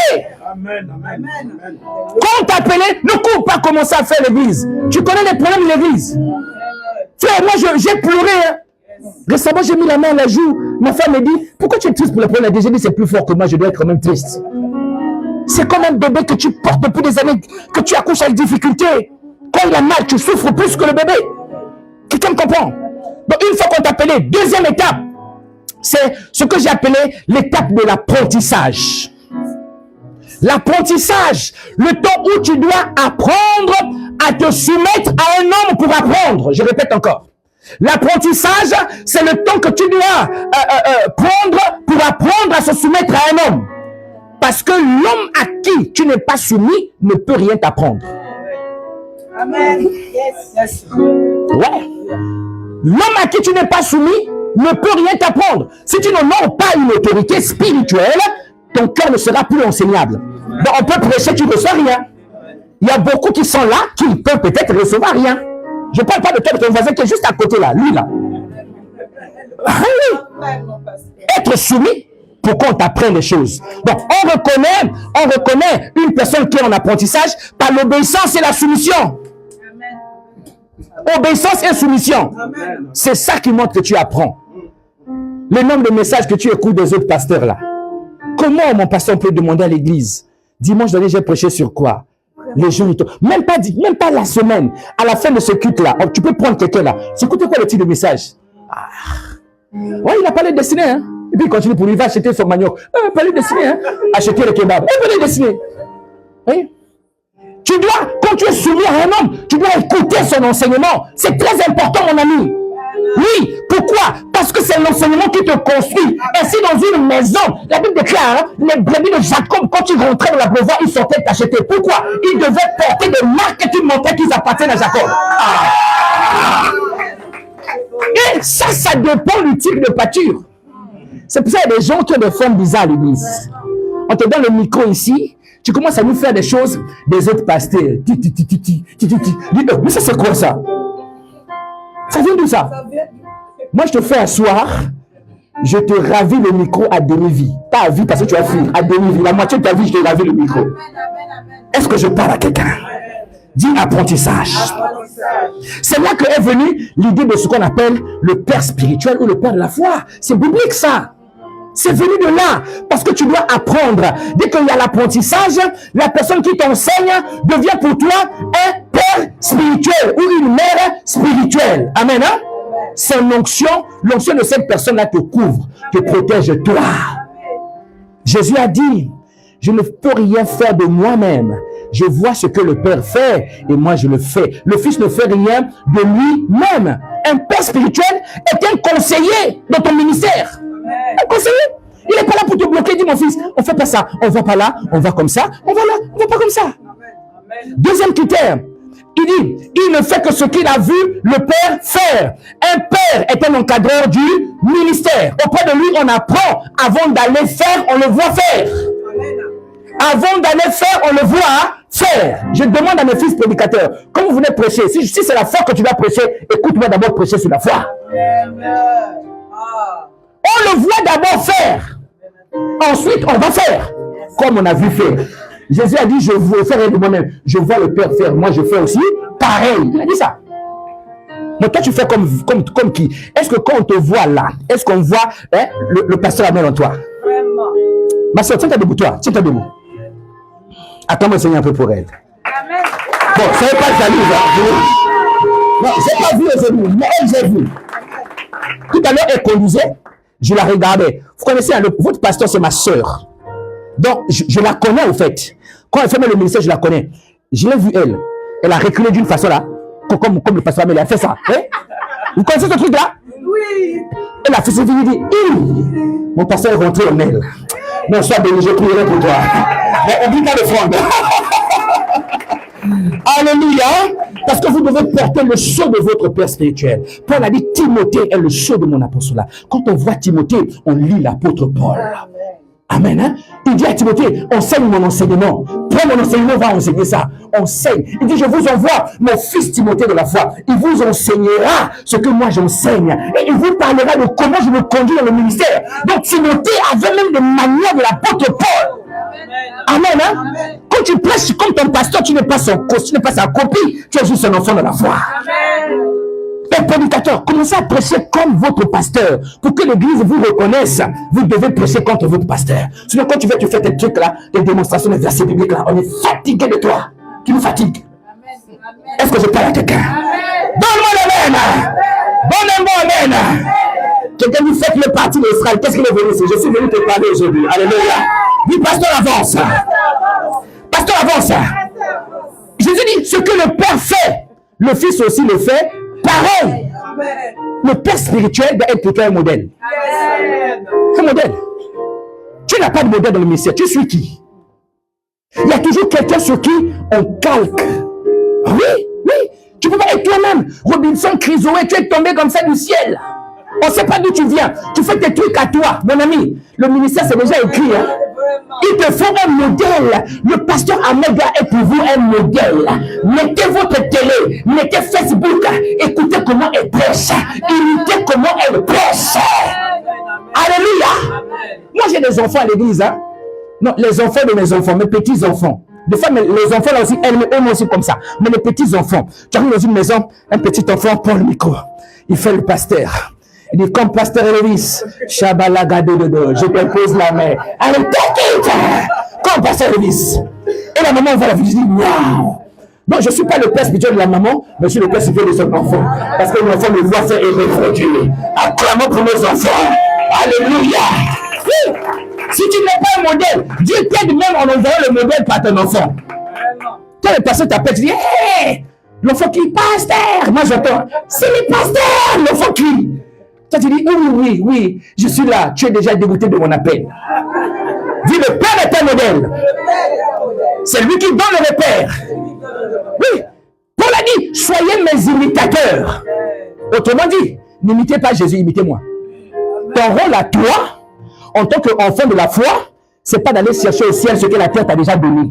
Amen, amen, amen. Quand on t'appelait, ne cours pas commencer à faire l'église. Tu connais les problèmes de l'église. Frère, moi j'ai pleuré. Hein. Récemment, j'ai mis la main à la joue. Ma femme me dit, pourquoi tu es triste pour la première fois? J'ai dit, c'est plus fort que moi, je dois être quand même triste. C'est comme un bébé que tu portes depuis des années, que tu accouches avec difficulté. Quand il a mal, tu souffres plus que le bébé. Quelqu'un me comprend? Donc, une fois qu'on t'a appelé, deuxième étape, c'est ce que j'ai appelé l'étape de l'apprentissage. L'apprentissage, le temps où tu dois apprendre à te soumettre à un homme pour apprendre. Je répète encore. L'apprentissage, c'est le temps que tu dois prendre pour apprendre à se soumettre à un homme. Parce que l'homme à qui tu n'es pas soumis ne peut rien t'apprendre. Amen. Yes. Ouais. L'homme à qui tu n'es pas soumis ne peut rien t'apprendre. Si tu n'honores pas une autorité spirituelle, ton cœur ne sera plus enseignable. Donc on peut prêcher, tu ne reçois rien. Il y a beaucoup qui sont là, qui peuvent peut-être recevoir rien. Je ne parle pas de toi, de ton voisin qui est juste à côté là, lui là. Ah oui. Être soumis pour qu'on t'apprenne les choses. Donc on reconnaît une personne qui est en apprentissage par l'obéissance et la soumission. Obéissance et soumission. C'est ça qui montre que tu apprends. Le nombre de messages que tu écoutes des autres pasteurs là. Comment mon pasteur peut demander à l'église? Dimanche dernier, j'ai prêché sur quoi? Les gens, même pas la semaine. À la fin de ce culte là, tu peux prendre quelqu'un là. C'est quoi le type de message? Ouais, il a parlé de destiné, hein. Et puis il continue pour lui, il va acheter son manioc. Il a parlé de destiné, hein. Acheter le kebab. Il a parlé de destiné. Oui. Tu dois, quand tu es soumis à un homme, tu dois écouter son enseignement. C'est très important, mon ami. Oui, pourquoi? Parce que c'est l'enseignement qui te construit. Ainsi, dans une maison, la Bible déclare, hein, les brebis de Jacob, quand ils rentraient dans la pleuvoir, ils sortaient t'acheter. Pourquoi? Ils devaient porter des marques qui montraient qu'ils appartiennent à Jacob. Et ça dépend du type de pâture. C'est pour ça qu'il y a des gens qui ont des formes bizarres à l'église. On te donne le micro ici, tu commences à nous faire des choses des autres pasteurs. Mais ça, c'est quoi ça? Ça vient d'où ça? Moi, je te fais asseoir, je te ravis le micro à demi-vie. Pas à vie parce que tu as fini, à demi-vie. La moitié de ta vie, je te ravis le micro. Est-ce que je parle à quelqu'un? Dis apprentissage. C'est là qu'est venue l'idée de ce qu'on appelle le père spirituel ou le père de la foi. C'est biblique ça. C'est venu de là, parce que tu dois apprendre. Dès qu'il y a l'apprentissage, la personne qui t'enseigne devient pour toi un père spirituel ou une mère spirituelle. Amen. Hein? Son onction, l'onction de cette personne-là te couvre, te protège toi. Jésus a dit, je ne peux rien faire de moi-même. Je vois ce que le Père fait et moi je le fais. Le Fils ne fait rien de lui-même. un père spirituel est un conseiller dans ton ministère. Un conseiller. Il n'est pas là pour te bloquer. Il dit, mon fils, on ne fait pas ça. On ne va pas là, on va comme ça. On va là, on ne va pas comme ça. Deuxième critère. Il dit, il ne fait que ce qu'il a vu le Père faire. Un père est un encadreur du ministère. Auprès de lui, on apprend. Avant d'aller faire, on le voit faire. Avant d'aller faire, on le voit faire. Je demande à mes fils prédicateurs, quand vous venez prêcher, si c'est la foi que tu vas prêcher, écoute-moi d'abord prêcher sur la foi. On le voit d'abord faire. Ensuite, on va faire. Comme on a vu faire. Jésus a dit, je veux faire de moi-même. Je vois le Père faire. Moi, je fais aussi pareil. Il a dit ça. Mais toi, tu fais comme qui? Est-ce que quand on te voit là, est-ce qu'on voit le pasteur Amel en toi? Ma soeur, tiens-toi debout, toi. Tiens-toi debout. Attends-moi, Seigneur, un peu pour elle. Amen. Bon, ça n'est pas jalouse. Hein? Non, je n'ai pas vu aujourd'hui, mais elle, j'ai vu. Tout à l'heure, elle conduisait. Je la regardais. Vous connaissez, votre pasteur, c'est ma soeur. Donc, je la connais, au fait. Quand elle fait même le ministère, je la connais. Je l'ai vue, elle. Elle a reculé d'une façon là. Comme le pasteur Amel a fait ça. Hein? Vous connaissez ce truc-là? Oui. Elle a fait ce vidéo, il dit, mon pasteur est rentré en elle. Non, sois béni, je prierai pour toi. Mais oublie pas de fondre. Alléluia. Parce que vous devez porter le sceau de votre père spirituel. Paul a dit, Timothée est le sceau de mon apostolat. Quand on voit Timothée, on lit l'apôtre Paul. Amen. Hein? Il dit à Timothée, enseigne mon enseignement. Prends mon enseignement, va enseigner ça. Enseigne. Il dit, je vous envoie mon fils Timothée de la foi. Il vous enseignera ce que moi j'enseigne. Et il vous parlera de comment je me conduis dans le ministère. Donc Timothée avait même des manières de l'apôtre Paul. Amen. Hein? Quand tu prêches comme ton pasteur, tu n'es pas sa copie. Tu es juste un enfant de la foi. Amen. Père prédicateur, commencez à prêcher comme votre pasteur. Pour que l'église vous reconnaisse, vous devez prêcher contre votre pasteur. Sinon, quand tu fais tes trucs là, tes démonstrations des versets bibliques là, on est fatigué de toi. Tu nous fatigues. Est-ce que je parle à quelqu'un? Donne-moi l'amen. Donne-moi l'amen. Quelqu'un dit, faites le parti d'Israël. Qu'est-ce qu'il est venu ici? Je suis venu te parler aujourd'hui. Alléluia. Dis, pasteur, avance. Pasteur, avance. Jésus dit, ce que le Père fait, le Fils aussi le fait. Pareil. Le père spirituel doit être plutôt un modèle. Un modèle. Tu n'as pas de modèle dans le ministère. Tu suis qui? Il y a toujours quelqu'un sur qui on calque. Oui, oui. Tu peux pas être toi-même. Robinson Crusoe, tu es tombé comme ça du ciel. On ne sait pas d'où tu viens. Tu fais tes trucs à toi, mon ami. Le ministère, c'est déjà écrit. Hein? Il te faut un modèle. Le pasteur Amel doit être pour vous un modèle. Mettez votre télé, mettez Facebook, écoutez comment elle prêche, imitez comment elle prêche. Alléluia. Moi, j'ai des enfants à l'église. Hein? Non, les enfants de mes enfants, mes petits-enfants. Des fois, les enfants là aussi, eux aussi comme ça. Mais les petits-enfants, tu arrives dans une maison, un petit enfant prend le micro. Il fait le pasteur. Il dit, comme pasteur Elvis, je te pose la main. Allez, take it! Comme pasteur Elvis. Et la maman va la visiter. Waouh! Non, je ne suis pas le père spirituel de la maman, mais je suis le père spirituel de son enfant. Parce que l'enfant me voit faire et reproduire. Acclamons pour nos enfants. Alléluia! Oui. Si tu n'es pas un modèle, Dieu t'aide même en envoyant le modèle par ton enfant. Quand les personnes t'appellent, tu dis, hé! L'enfant crie, pasteur! Moi j'entends, c'est le pasteur! L'enfant crie. Toi, tu dis, oui, je suis là. Tu es déjà dégoûté de mon appel. Dis, le Père est un modèle. C'est lui qui donne le repère. Oui. Paul a dit, soyez mes imitateurs. Autrement dit, n'imitez pas Jésus, imitez-moi. Ton rôle à toi, en tant qu'enfant de la foi, c'est pas d'aller chercher au ciel ce que la terre t'a déjà donné.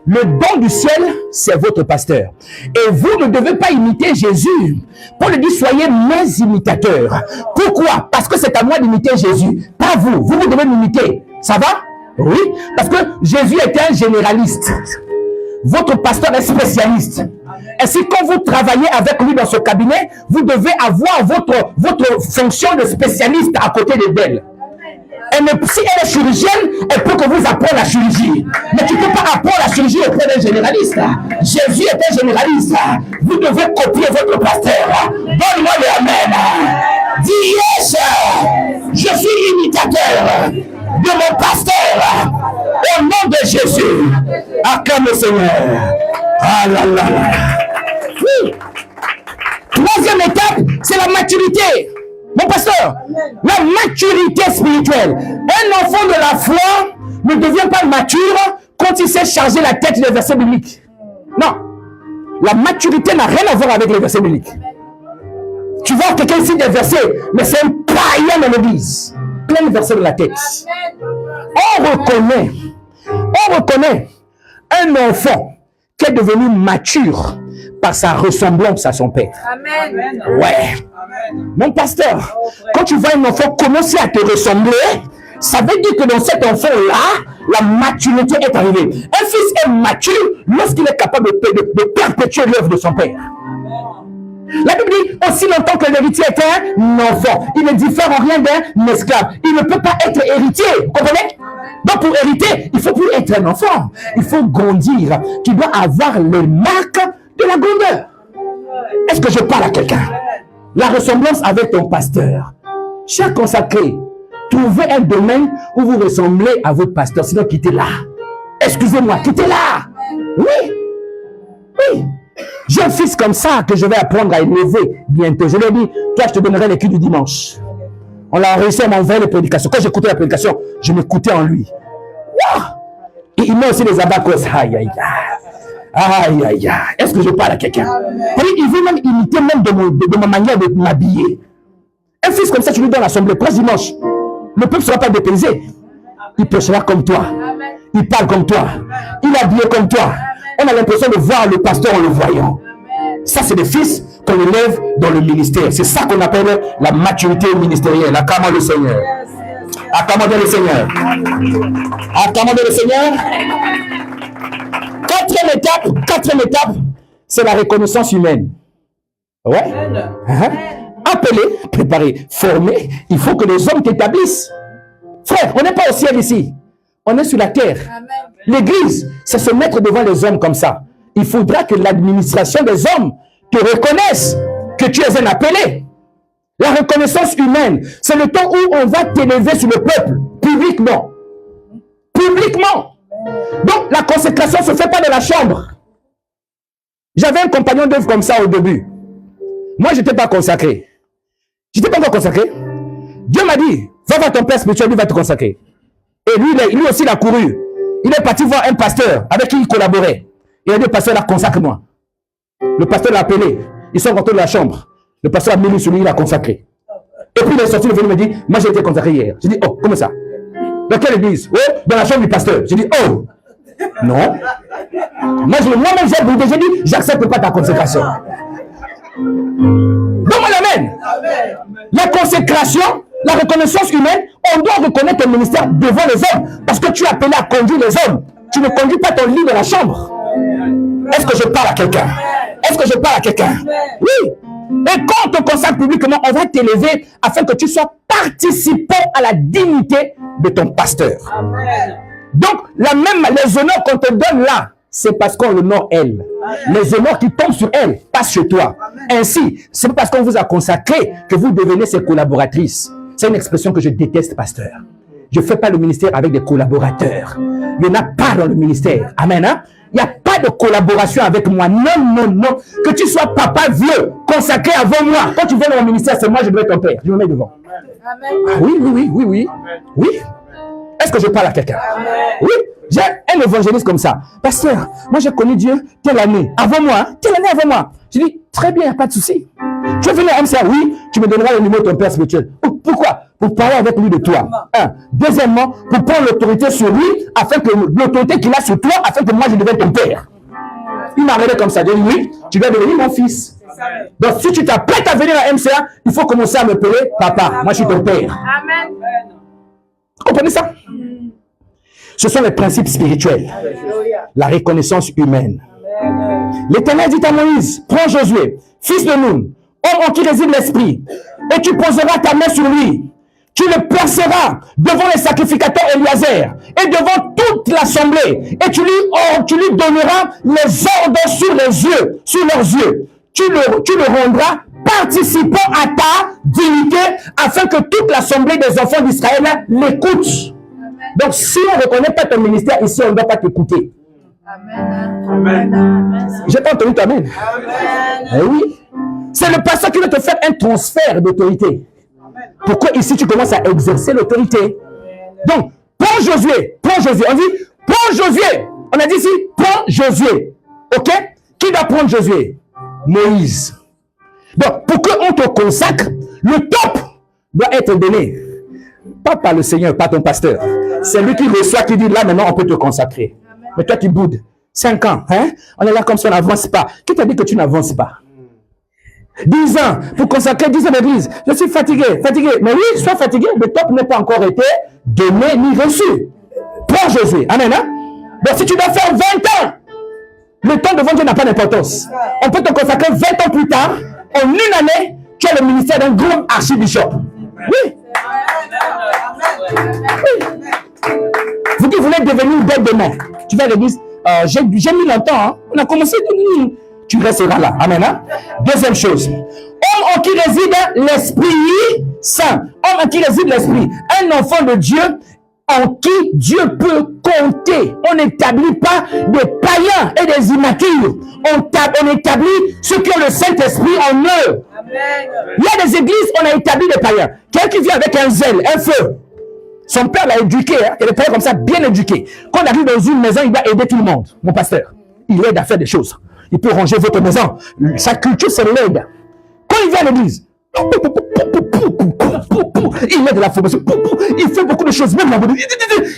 Le don du ciel, c'est votre pasteur. Et vous ne devez pas imiter Jésus. Paul dit, soyez mes imitateurs. Pourquoi? Parce que c'est à moi d'imiter Jésus. Pas vous. Vous devez m'imiter. Ça va? Oui. Parce que Jésus était un généraliste. Votre pasteur est spécialiste. Et si quand vous travaillez avec lui dans ce cabinet, vous devez avoir votre fonction de spécialiste à côté d'elle. Si elle est chirurgienne, elle peut que vous apprendre la chirurgie. Mais tu ne peux pas apprendre la chirurgie auprès d'un généraliste. Jésus est un généraliste. Vous devez copier votre pasteur. Donne-moi le amen. Dis yes. Je suis imitateur de mon pasteur. Au nom de Jésus. Acclame le Seigneur. Ah là là. Oui. Troisième étape, c'est la maturité. Mon pasteur, la maturité spirituelle. Un enfant de la foi ne devient pas mature quand il sait charger la tête des versets bibliques. Non. La maturité n'a rien à voir avec les versets bibliques. Tu vois quelqu'un cite des versets, mais c'est un païen dans l'église. Plein de versets dans la tête. On reconnaît un enfant qui est devenu mature par sa ressemblance à son père. Amen. Ouais. Mon pasteur, quand tu vois un enfant commencer à te ressembler, ça veut dire que dans cet enfant-là, la maturité est arrivée. Un fils est mature lorsqu'il est capable de perpétuer l'œuvre de son père. La Bible dit, aussi longtemps que l'héritier est un enfant, il ne diffère en rien d'un esclave. Il ne peut pas être héritier. Vous comprenez? Donc pour hériter, il ne faut plus être un enfant. Il faut grandir. Tu dois avoir les marques de la grandeur. Est-ce que je parle à quelqu'un? La ressemblance avec ton pasteur. Cher consacré, trouvez un domaine où vous ressemblez à votre pasteur. Sinon, quittez là. Excusez-moi, quittez là. Oui. Oui. J'ai un fils comme ça que je vais apprendre à élever bientôt. Je lui ai dit, toi, je te donnerai les culs du dimanche. On l'a réussi à m'envoyer les prédications. Quand j'écoutais la prédication, je m'écoutais en lui. Wow! Et il met aussi les abacos. Aïe, aïe, aïe. Aïe, aïe, aïe. Est-ce que je parle à quelqu'un? Il veut même imiter même de ma manière de m'habiller. Un fils comme ça, tu lui donnes l'assemblée. Presque dimanche. Le peuple ne sera pas dépaysé. Il prêchera comme toi. Il parle comme toi. Il est habillé comme toi. On a l'impression de voir le pasteur en le voyant. Ça, c'est des fils qu'on élève dans le ministère. C'est ça qu'on appelle la maturité ministérielle. Acclamons le Seigneur. Acclamons le Seigneur. Acclamons le Seigneur. Quatrième étape, c'est la reconnaissance humaine. Ouais. Appelé, préparé, formé, il faut que les hommes t'établissent. Frère, on n'est pas au ciel ici. On est sur la terre. L'église, c'est se mettre devant les hommes comme ça. Il faudra que l'administration des hommes te reconnaisse que tu es un appelé. La reconnaissance humaine, c'est le temps où on va t'élever sur le peuple, publiquement. Publiquement. Donc, la consécration ne se fait pas dans la chambre. J'avais un compagnon d'œuvre comme ça au début. Moi, je n'étais pas consacré. Je n'étais pas encore consacré. Dieu m'a dit, va voir ton père spirituel, lui va te consacrer. Et lui aussi, il a couru. Il est parti voir un pasteur avec qui il collaborait. Il a dit, pasteur, là, consacre-moi. Le pasteur l'a appelé. Ils sont rentrés de la chambre. Le pasteur a mis lui sur lui, il a consacré. Et puis il est sorti, il est venu me dire, moi j'ai été consacré hier. J'ai dit, oh, comment ça? Dans quelle église? Oh, dans la chambre du pasteur. J'ai dit, oh, non. Moi-même j'ai boudé, j'ai dit, j'accepte pas ta consécration. Donc on l'amène. La consécration, la reconnaissance humaine, on doit reconnaître ton ministère devant les hommes. Parce que tu es appelé à conduire les hommes. Tu ne conduis pas ton lit dans la chambre. Est-ce que je parle à quelqu'un? Est-ce que je parle à quelqu'un? Oui. Et quand on te consacre publiquement, on va t'élever afin que tu sois participant à la dignité de ton pasteur. Donc, les honneurs qu'on te donne là, c'est parce qu'on honore elle. Les honneurs qui tombent sur elle passent chez toi. Ainsi, c'est pas parce qu'on vous a consacré que vous devenez ses collaboratrices. C'est une expression que je déteste, pasteur. Je ne fais pas le ministère avec des collaborateurs. Il n'y en a pas dans le ministère. Amen. Hein? Il n'y a pas de collaboration avec moi. Non, non, non. Que tu sois papa vieux, consacré avant moi. Quand tu viens dans mon ministère, c'est moi, je dois être ton père. Je me mets devant. Amen. Ah, oui. Oui. Est-ce que je parle à quelqu'un? Oui. J'ai un évangéliste comme ça. Pasteur, moi j'ai connu Dieu telle année. Avant moi, hein? Telle année avant moi. Je dis, très bien, pas de souci. Tu veux venir à MCA? Oui, tu me donneras le numéro de ton père spirituel. Pourquoi? Pour parler avec lui de toi. Un. Deuxièmement, pour prendre l'autorité sur lui, afin que l'autorité qu'il a sur toi, afin que moi je devienne ton père. Il m'a regardé comme ça. Il dit, oui, tu vas devenir mon fils. Donc si tu t'apprêtes à venir à MCA, il faut commencer à me appeler papa. Moi je suis ton père. Amen. Vous comprenez ça? Ce sont les principes spirituels. La reconnaissance humaine. L'Éternel dit à Moïse, prends Josué, fils de Nun, homme en qui réside l'esprit, et tu poseras ta main sur lui. Tu le placeras devant les sacrificateurs Éliazer et devant toute l'assemblée. Et tu lui donneras les ordres sur leurs yeux. Tu le rendras participant à ta dignité afin que toute l'assemblée des enfants d'Israël l'écoute. Donc, si on ne reconnaît pas ton ministère ici, on ne doit pas t'écouter. Amen. J'ai pas entendu ta amen. Eh oui. C'est le pasteur qui va te faire un transfert d'autorité. Pourquoi ici tu commences à exercer l'autorité? Donc, prends Josué. On dit, prends Josué. On a dit ici, prends Josué. Ok? Qui va prendre Josué? Moïse. Donc, pour qu'on te consacre, le top doit être donné. Pas par le Seigneur, pas ton pasteur. C'est lui qui reçoit, qui dit, là maintenant on peut te consacrer. Mais toi tu boudes. 5 ans, hein? On est là comme ça, on n'avance pas. Qui t'a dit que tu n'avances pas? 10 ans, pour consacrer 10 ans d'église. Je suis fatigué. Mais oui, sois fatigué, le top n'a pas encore été donné ni reçu. Prends Josué. Amen. Hein? Donc si tu dois faire 20 ans, le temps devant Dieu n'a pas d'importance. On peut te consacrer 20 ans plus tard. En une année, tu as le ministère d'un grand archibishop. Oui. Vous qui voulez devenir bête demain, tu vas à l'église. J'ai mis longtemps. Hein? On a commencé. Tu resteras là. Amen. Hein? Deuxième chose. Homme en qui réside l'Esprit Saint. Homme en qui réside l'Esprit. Un enfant de Dieu en qui Dieu peut compter. On n'établit pas des païens et des immatures. On établit ceux qui ont le Saint-Esprit en eux. Amen. Il y a des églises, on a établi des païens. Quelqu'un qui vient avec un zèle, un feu. Son père l'a éduqué. Hein? Il y a des païens comme ça, bien éduqués. Quand on arrive dans une maison, il va aider tout le monde. Mon pasteur, il aide à faire des choses. Il peut ranger votre maison. Sa culture, c'est l'aide. Quand il vient à l'église, il met de la formation. Il fait beaucoup de choses. Même là,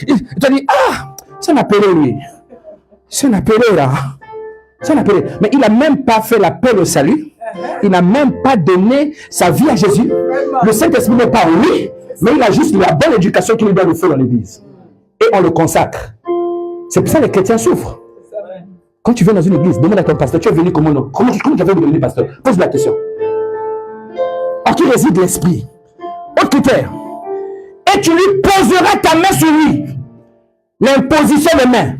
il te dit, ah, c'est un appelé, lui. C'est un appelé, là. C'est un appelé. Mais il n'a même pas fait l'appel au salut. Il n'a même pas donné sa vie à Jésus. Le Saint-Esprit n'est pas en lui, mais il a juste la bonne éducation qu'il doit le faire dans l'église. Et on le consacre. C'est pour ça que les chrétiens souffrent. Quand tu viens dans une église, demande à ton pasteur, tu es venu comment? Comment tu es venu pasteur? Pose la question. En qui réside l'esprit? Autre critère. Et tu lui poseras ta main sur lui. L'imposition de main.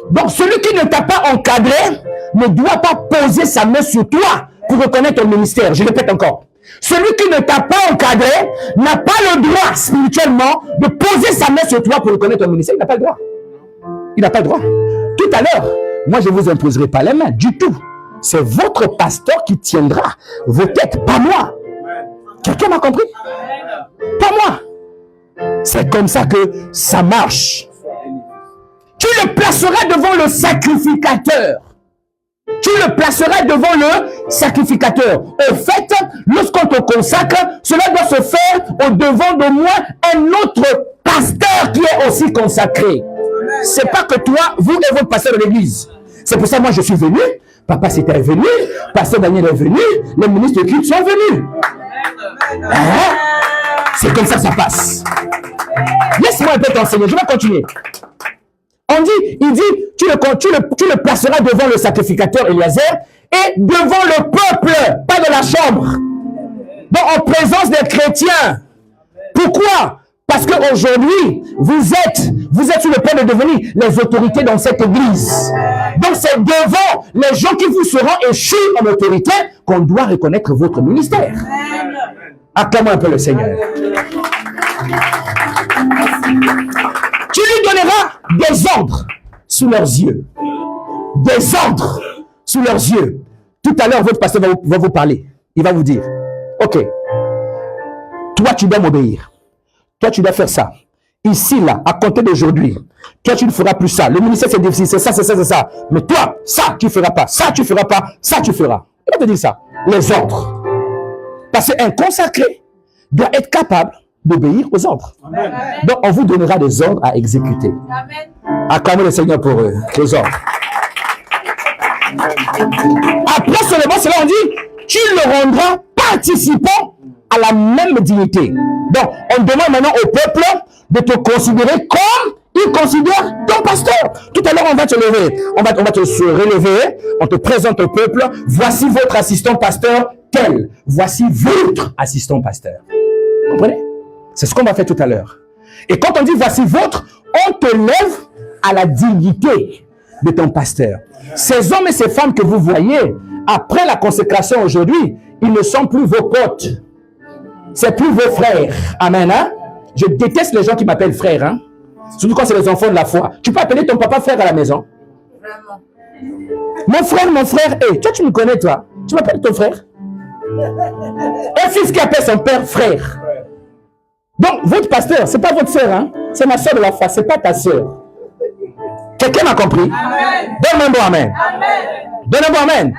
Donc celui qui ne t'a pas encadré ne doit pas poser sa main sur toi pour reconnaître ton ministère. Je répète encore. Celui qui ne t'a pas encadré n'a pas le droit spirituellement de poser sa main sur toi pour reconnaître ton ministère. Il n'a pas le droit. Il n'a pas le droit. Tout à l'heure, moi je ne vous imposerai pas les mains du tout. C'est votre pasteur qui tiendra vos têtes, pas moi. Quelqu'un m'a compris? Pas moi. C'est comme ça que ça marche. Tu le placeras devant le sacrificateur. Tu le placeras devant le sacrificateur. Au fait, lorsqu'on te consacre, cela doit se faire au devant de moi un autre pasteur qui est aussi consacré. C'est pas que toi, vous et votre pasteur de l'église. C'est pour ça que moi je suis venu. Papa C'était est venu. Pasteur Daniel est venu. Les ministres de culte sont venus. Hein? C'est comme ça que ça passe. Laisse-moi un peu t'enseigner. Je vais continuer. Il dit, tu le placeras devant le sacrificateur Éliazer et devant le peuple, pas de la chambre. Donc en présence des chrétiens. Pourquoi? Parce qu'aujourd'hui, vous êtes sur le point de devenir les autorités dans cette église. Donc c'est devant les gens qui vous seront échus en autorité qu'on doit reconnaître votre ministère. Acclamons un peu le Seigneur. Tu lui donneras des ordres sous leurs yeux. Des ordres sous leurs yeux. Tout à l'heure, votre pasteur va vous parler. Il va vous dire, ok, toi tu dois m'obéir. Toi tu dois faire ça. Ici, là, à compter d'aujourd'hui, toi tu ne feras plus ça. Le ministère c'est difficile, c'est ça, c'est ça, c'est ça. Mais toi, ça tu ne feras pas. Ça tu ne feras pas. Ça tu feras. Il va te dire ça. Les ordres. Parce qu'un consacré doit être capable d'obéir aux ordres. Amen. Donc, on vous donnera des ordres à exécuter. Amen. Acclamez le Seigneur pour eux, les ordres. Après seulement, cela on dit, tu le rendras participant à la même dignité. Donc, on demande maintenant au peuple de te considérer comme il considère ton pasteur. Tout à l'heure, on va te lever. On va te se relever. On te présente au peuple. Voici votre assistant pasteur tel. Voici votre assistant pasteur. Vous comprenez? C'est ce qu'on va faire tout à l'heure. Et quand on dit voici votre, on te lève à la dignité de ton pasteur. Ces hommes et ces femmes que vous voyez, après la consécration aujourd'hui, ils ne sont plus vos potes. C'est plus vos frères. Amen. Hein? Je déteste les gens qui m'appellent frère. Hein? Surtout quand c'est les enfants de la foi. Tu peux appeler ton papa frère à la maison. Vraiment. Mon frère, hey, toi tu me connais toi. Tu m'appelles ton frère. Un fils qui appelle son père frère. Donc, votre pasteur, ce n'est pas votre soeur, hein? C'est ma soeur de la foi, ce n'est pas ta soeur. Quelqu'un m'a compris? Donne-moi un bon amen. Donne un bon amen.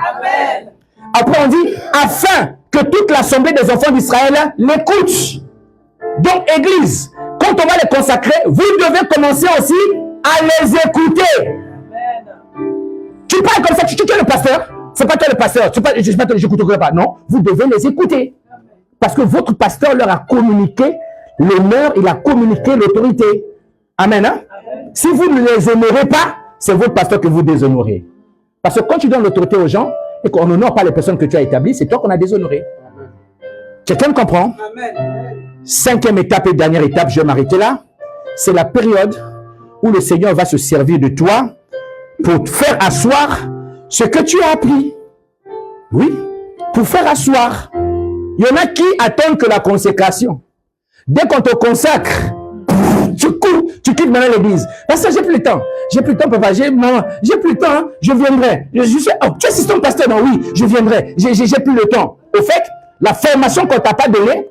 Après, on dit, afin que toute l'assemblée des enfants d'Israël l'écoute. Donc, Église, quand on va les consacrer, vous devez commencer aussi à les écouter. Tu parles comme ça, tu es le pasteur. C'est pas toi le pasteur. Je n'écouterai pas. Non, vous devez les écouter. Parce que votre pasteur leur a communiqué l'honneur, il a communiqué l'autorité. Amen. Hein? Si vous ne les honorez pas, c'est votre pasteur que vous déshonorez. Parce que quand tu donnes l'autorité aux gens et qu'on n'honore pas les personnes que tu as établies, c'est toi qu'on a déshonoré. Quelqu'un me comprend? Cinquième étape et dernière étape, je vais m'arrêter là. C'est la période où le Seigneur va se servir de toi pour faire asseoir ce que tu as appris. Oui, pour faire asseoir. Il y en a qui attendent que la consécration. Dès qu'on te consacre, tu cours, tu quittes maintenant l'église. Parce que j'ai plus le temps. J'ai plus le temps, papa. J'ai plus le temps. Hein. Je viendrai. Tu es assistant pasteur? Non, oui, je viendrai. J'ai plus le temps. Au fait, la formation qu'on t'a pas donnée,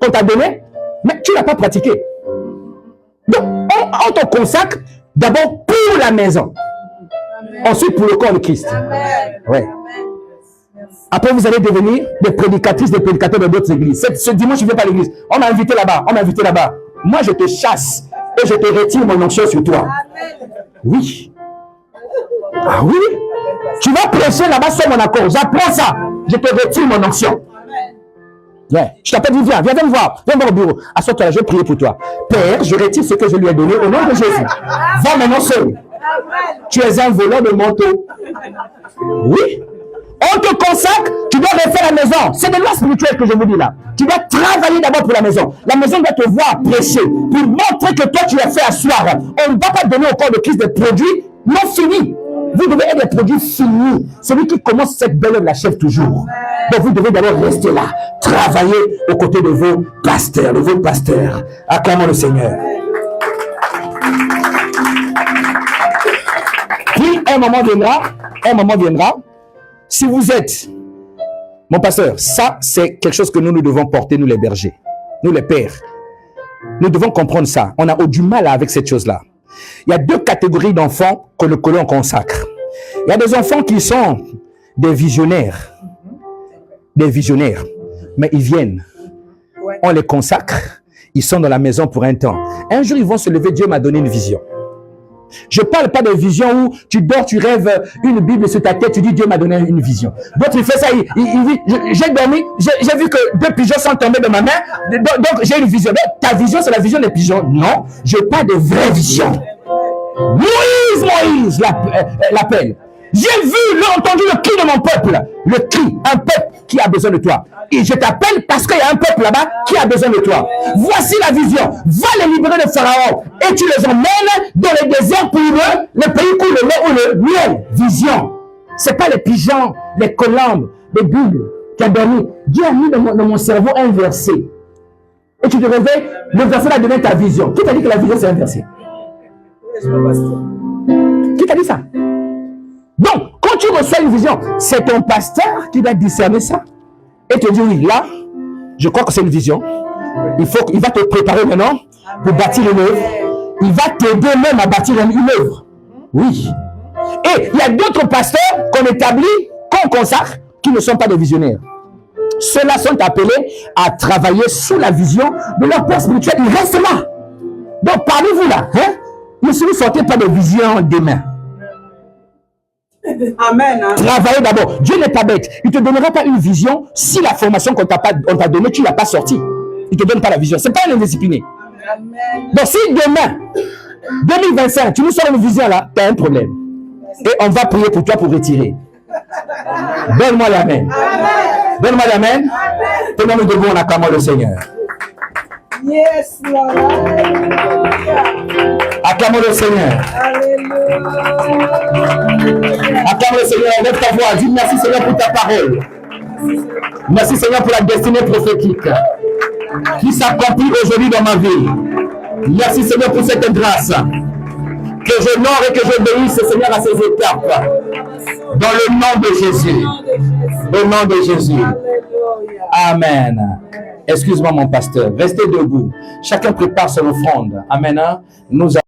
mais tu l'as pas pratiquée. Donc, on te consacre d'abord pour la maison. Amen. Ensuite, pour le corps de Christ. Ouais. Après, vous allez devenir des prédicatrices, des prédicateurs de d'autres églises. Ce dimanche, je ne vais pas à l'église. On m'a invité là-bas. Moi, je te chasse et je te retire mon onction sur toi. Amen. Oui. Ah oui. Tu vas prêcher là-bas sur mon accord. J'apprends ça. Je te retire mon onction. Ouais. Je t'appelle, viens me voir. Viens au bureau. Assois-toi là, je vais prier pour toi. Père, je retire ce que je lui ai donné au nom de Jésus. Va maintenant seul. Tu es un voleur de manteau. Oui. On te consacre, tu dois refaire la maison. C'est des lois spirituelles que je vous dis là. Tu dois travailler d'abord pour la maison. La maison doit te voir prêcher pour montrer que toi tu l'as fait asseoir. On ne va pas donner au corps de Christ des produits non finis. Vous devez être des produits finis. Celui qui commence cette belle œuvre l'achève toujours. Donc vous devez d'abord rester là, travailler aux côtés de vos pasteurs, Acclamons le Seigneur. Puis un moment viendra. Si vous êtes, mon pasteur, ça c'est quelque chose que nous devons porter, nous les bergers, nous les pères. Nous devons comprendre ça. On a du mal avec cette chose-là. Il y a deux catégories d'enfants que l'on consacre. Il y a des enfants qui sont des visionnaires, mais ils viennent. On les consacre, ils sont dans la maison pour un temps. Un jour, ils vont se lever, Dieu m'a donné une vision. Je ne parle pas de vision où tu dors, tu rêves une Bible sur ta tête, tu dis Dieu m'a donné une vision. D'autres, il fait ça, il dit, j'ai dormi, j'ai vu que 2 pigeons sont tombés de ma main, donc j'ai une vision. Donc, ta vision, c'est la vision des pigeons. Non, je parle de vraie vision. Moïse l'appelle. J'ai vu, entendu le cri de mon peuple. Le cri, un peuple qui a besoin de toi. Et je t'appelle parce qu'il y a un peuple là-bas qui a besoin de toi. Voici la vision. Va les libérer de Pharaon. Et tu les emmènes dans le désert pour eux, le pays où le lait ou le miel. Vision. Ce n'est pas les pigeons, les colombes, les bulles qui a dormi. Dieu a mis dans mon cerveau un verset. Et tu te réveilles, le verset là devient ta vision. Qui t'a dit que la vision c'est un verset? Qui t'a dit ça? Donc, quand tu reçois une vision, c'est ton pasteur qui va discerner ça. Et te dire, oui, là, je crois que c'est une vision. Il va te préparer maintenant pour bâtir une œuvre. Il va t'aider même à bâtir une œuvre. Oui. Et il y a d'autres pasteurs qu'on établit, qu'on consacre, qui ne sont pas des visionnaires. Ceux-là sont appelés à travailler sous la vision de leur père spirituel. Ils restent là. Donc, parmi vous là, hein, ne vous sortez pas de vision demain. Amen. Travaillez d'abord. Dieu n'est pas bête. Il ne te donnera pas une vision si la formation qu'on t'a donnée, tu ne l'as pas sortie. Il ne te donne pas la vision. Ce n'est pas un indiscipliné. Amen. Donc si demain, 2025, tu nous sors une vision là, tu as un problème. Et on va prier pour toi pour retirer. Donne-moi l'amen. Donne-moi l'amen. Tenons-nous debout en acclamant le Seigneur. Yes, Lord. Acclamons le Seigneur. Acclame le Seigneur. Lève ta voix. Dis merci Seigneur pour ta parole. Merci Seigneur pour la destinée prophétique qui s'accomplit aujourd'hui dans ma vie. Merci Seigneur pour cette grâce. Que j'honore et que j'obéisse Seigneur à ces étapes. Dans le nom de Jésus. Au nom de Jésus. Amen. Excuse-moi mon pasteur. Restez debout. Chacun prépare son offrande. Amen. Nous allons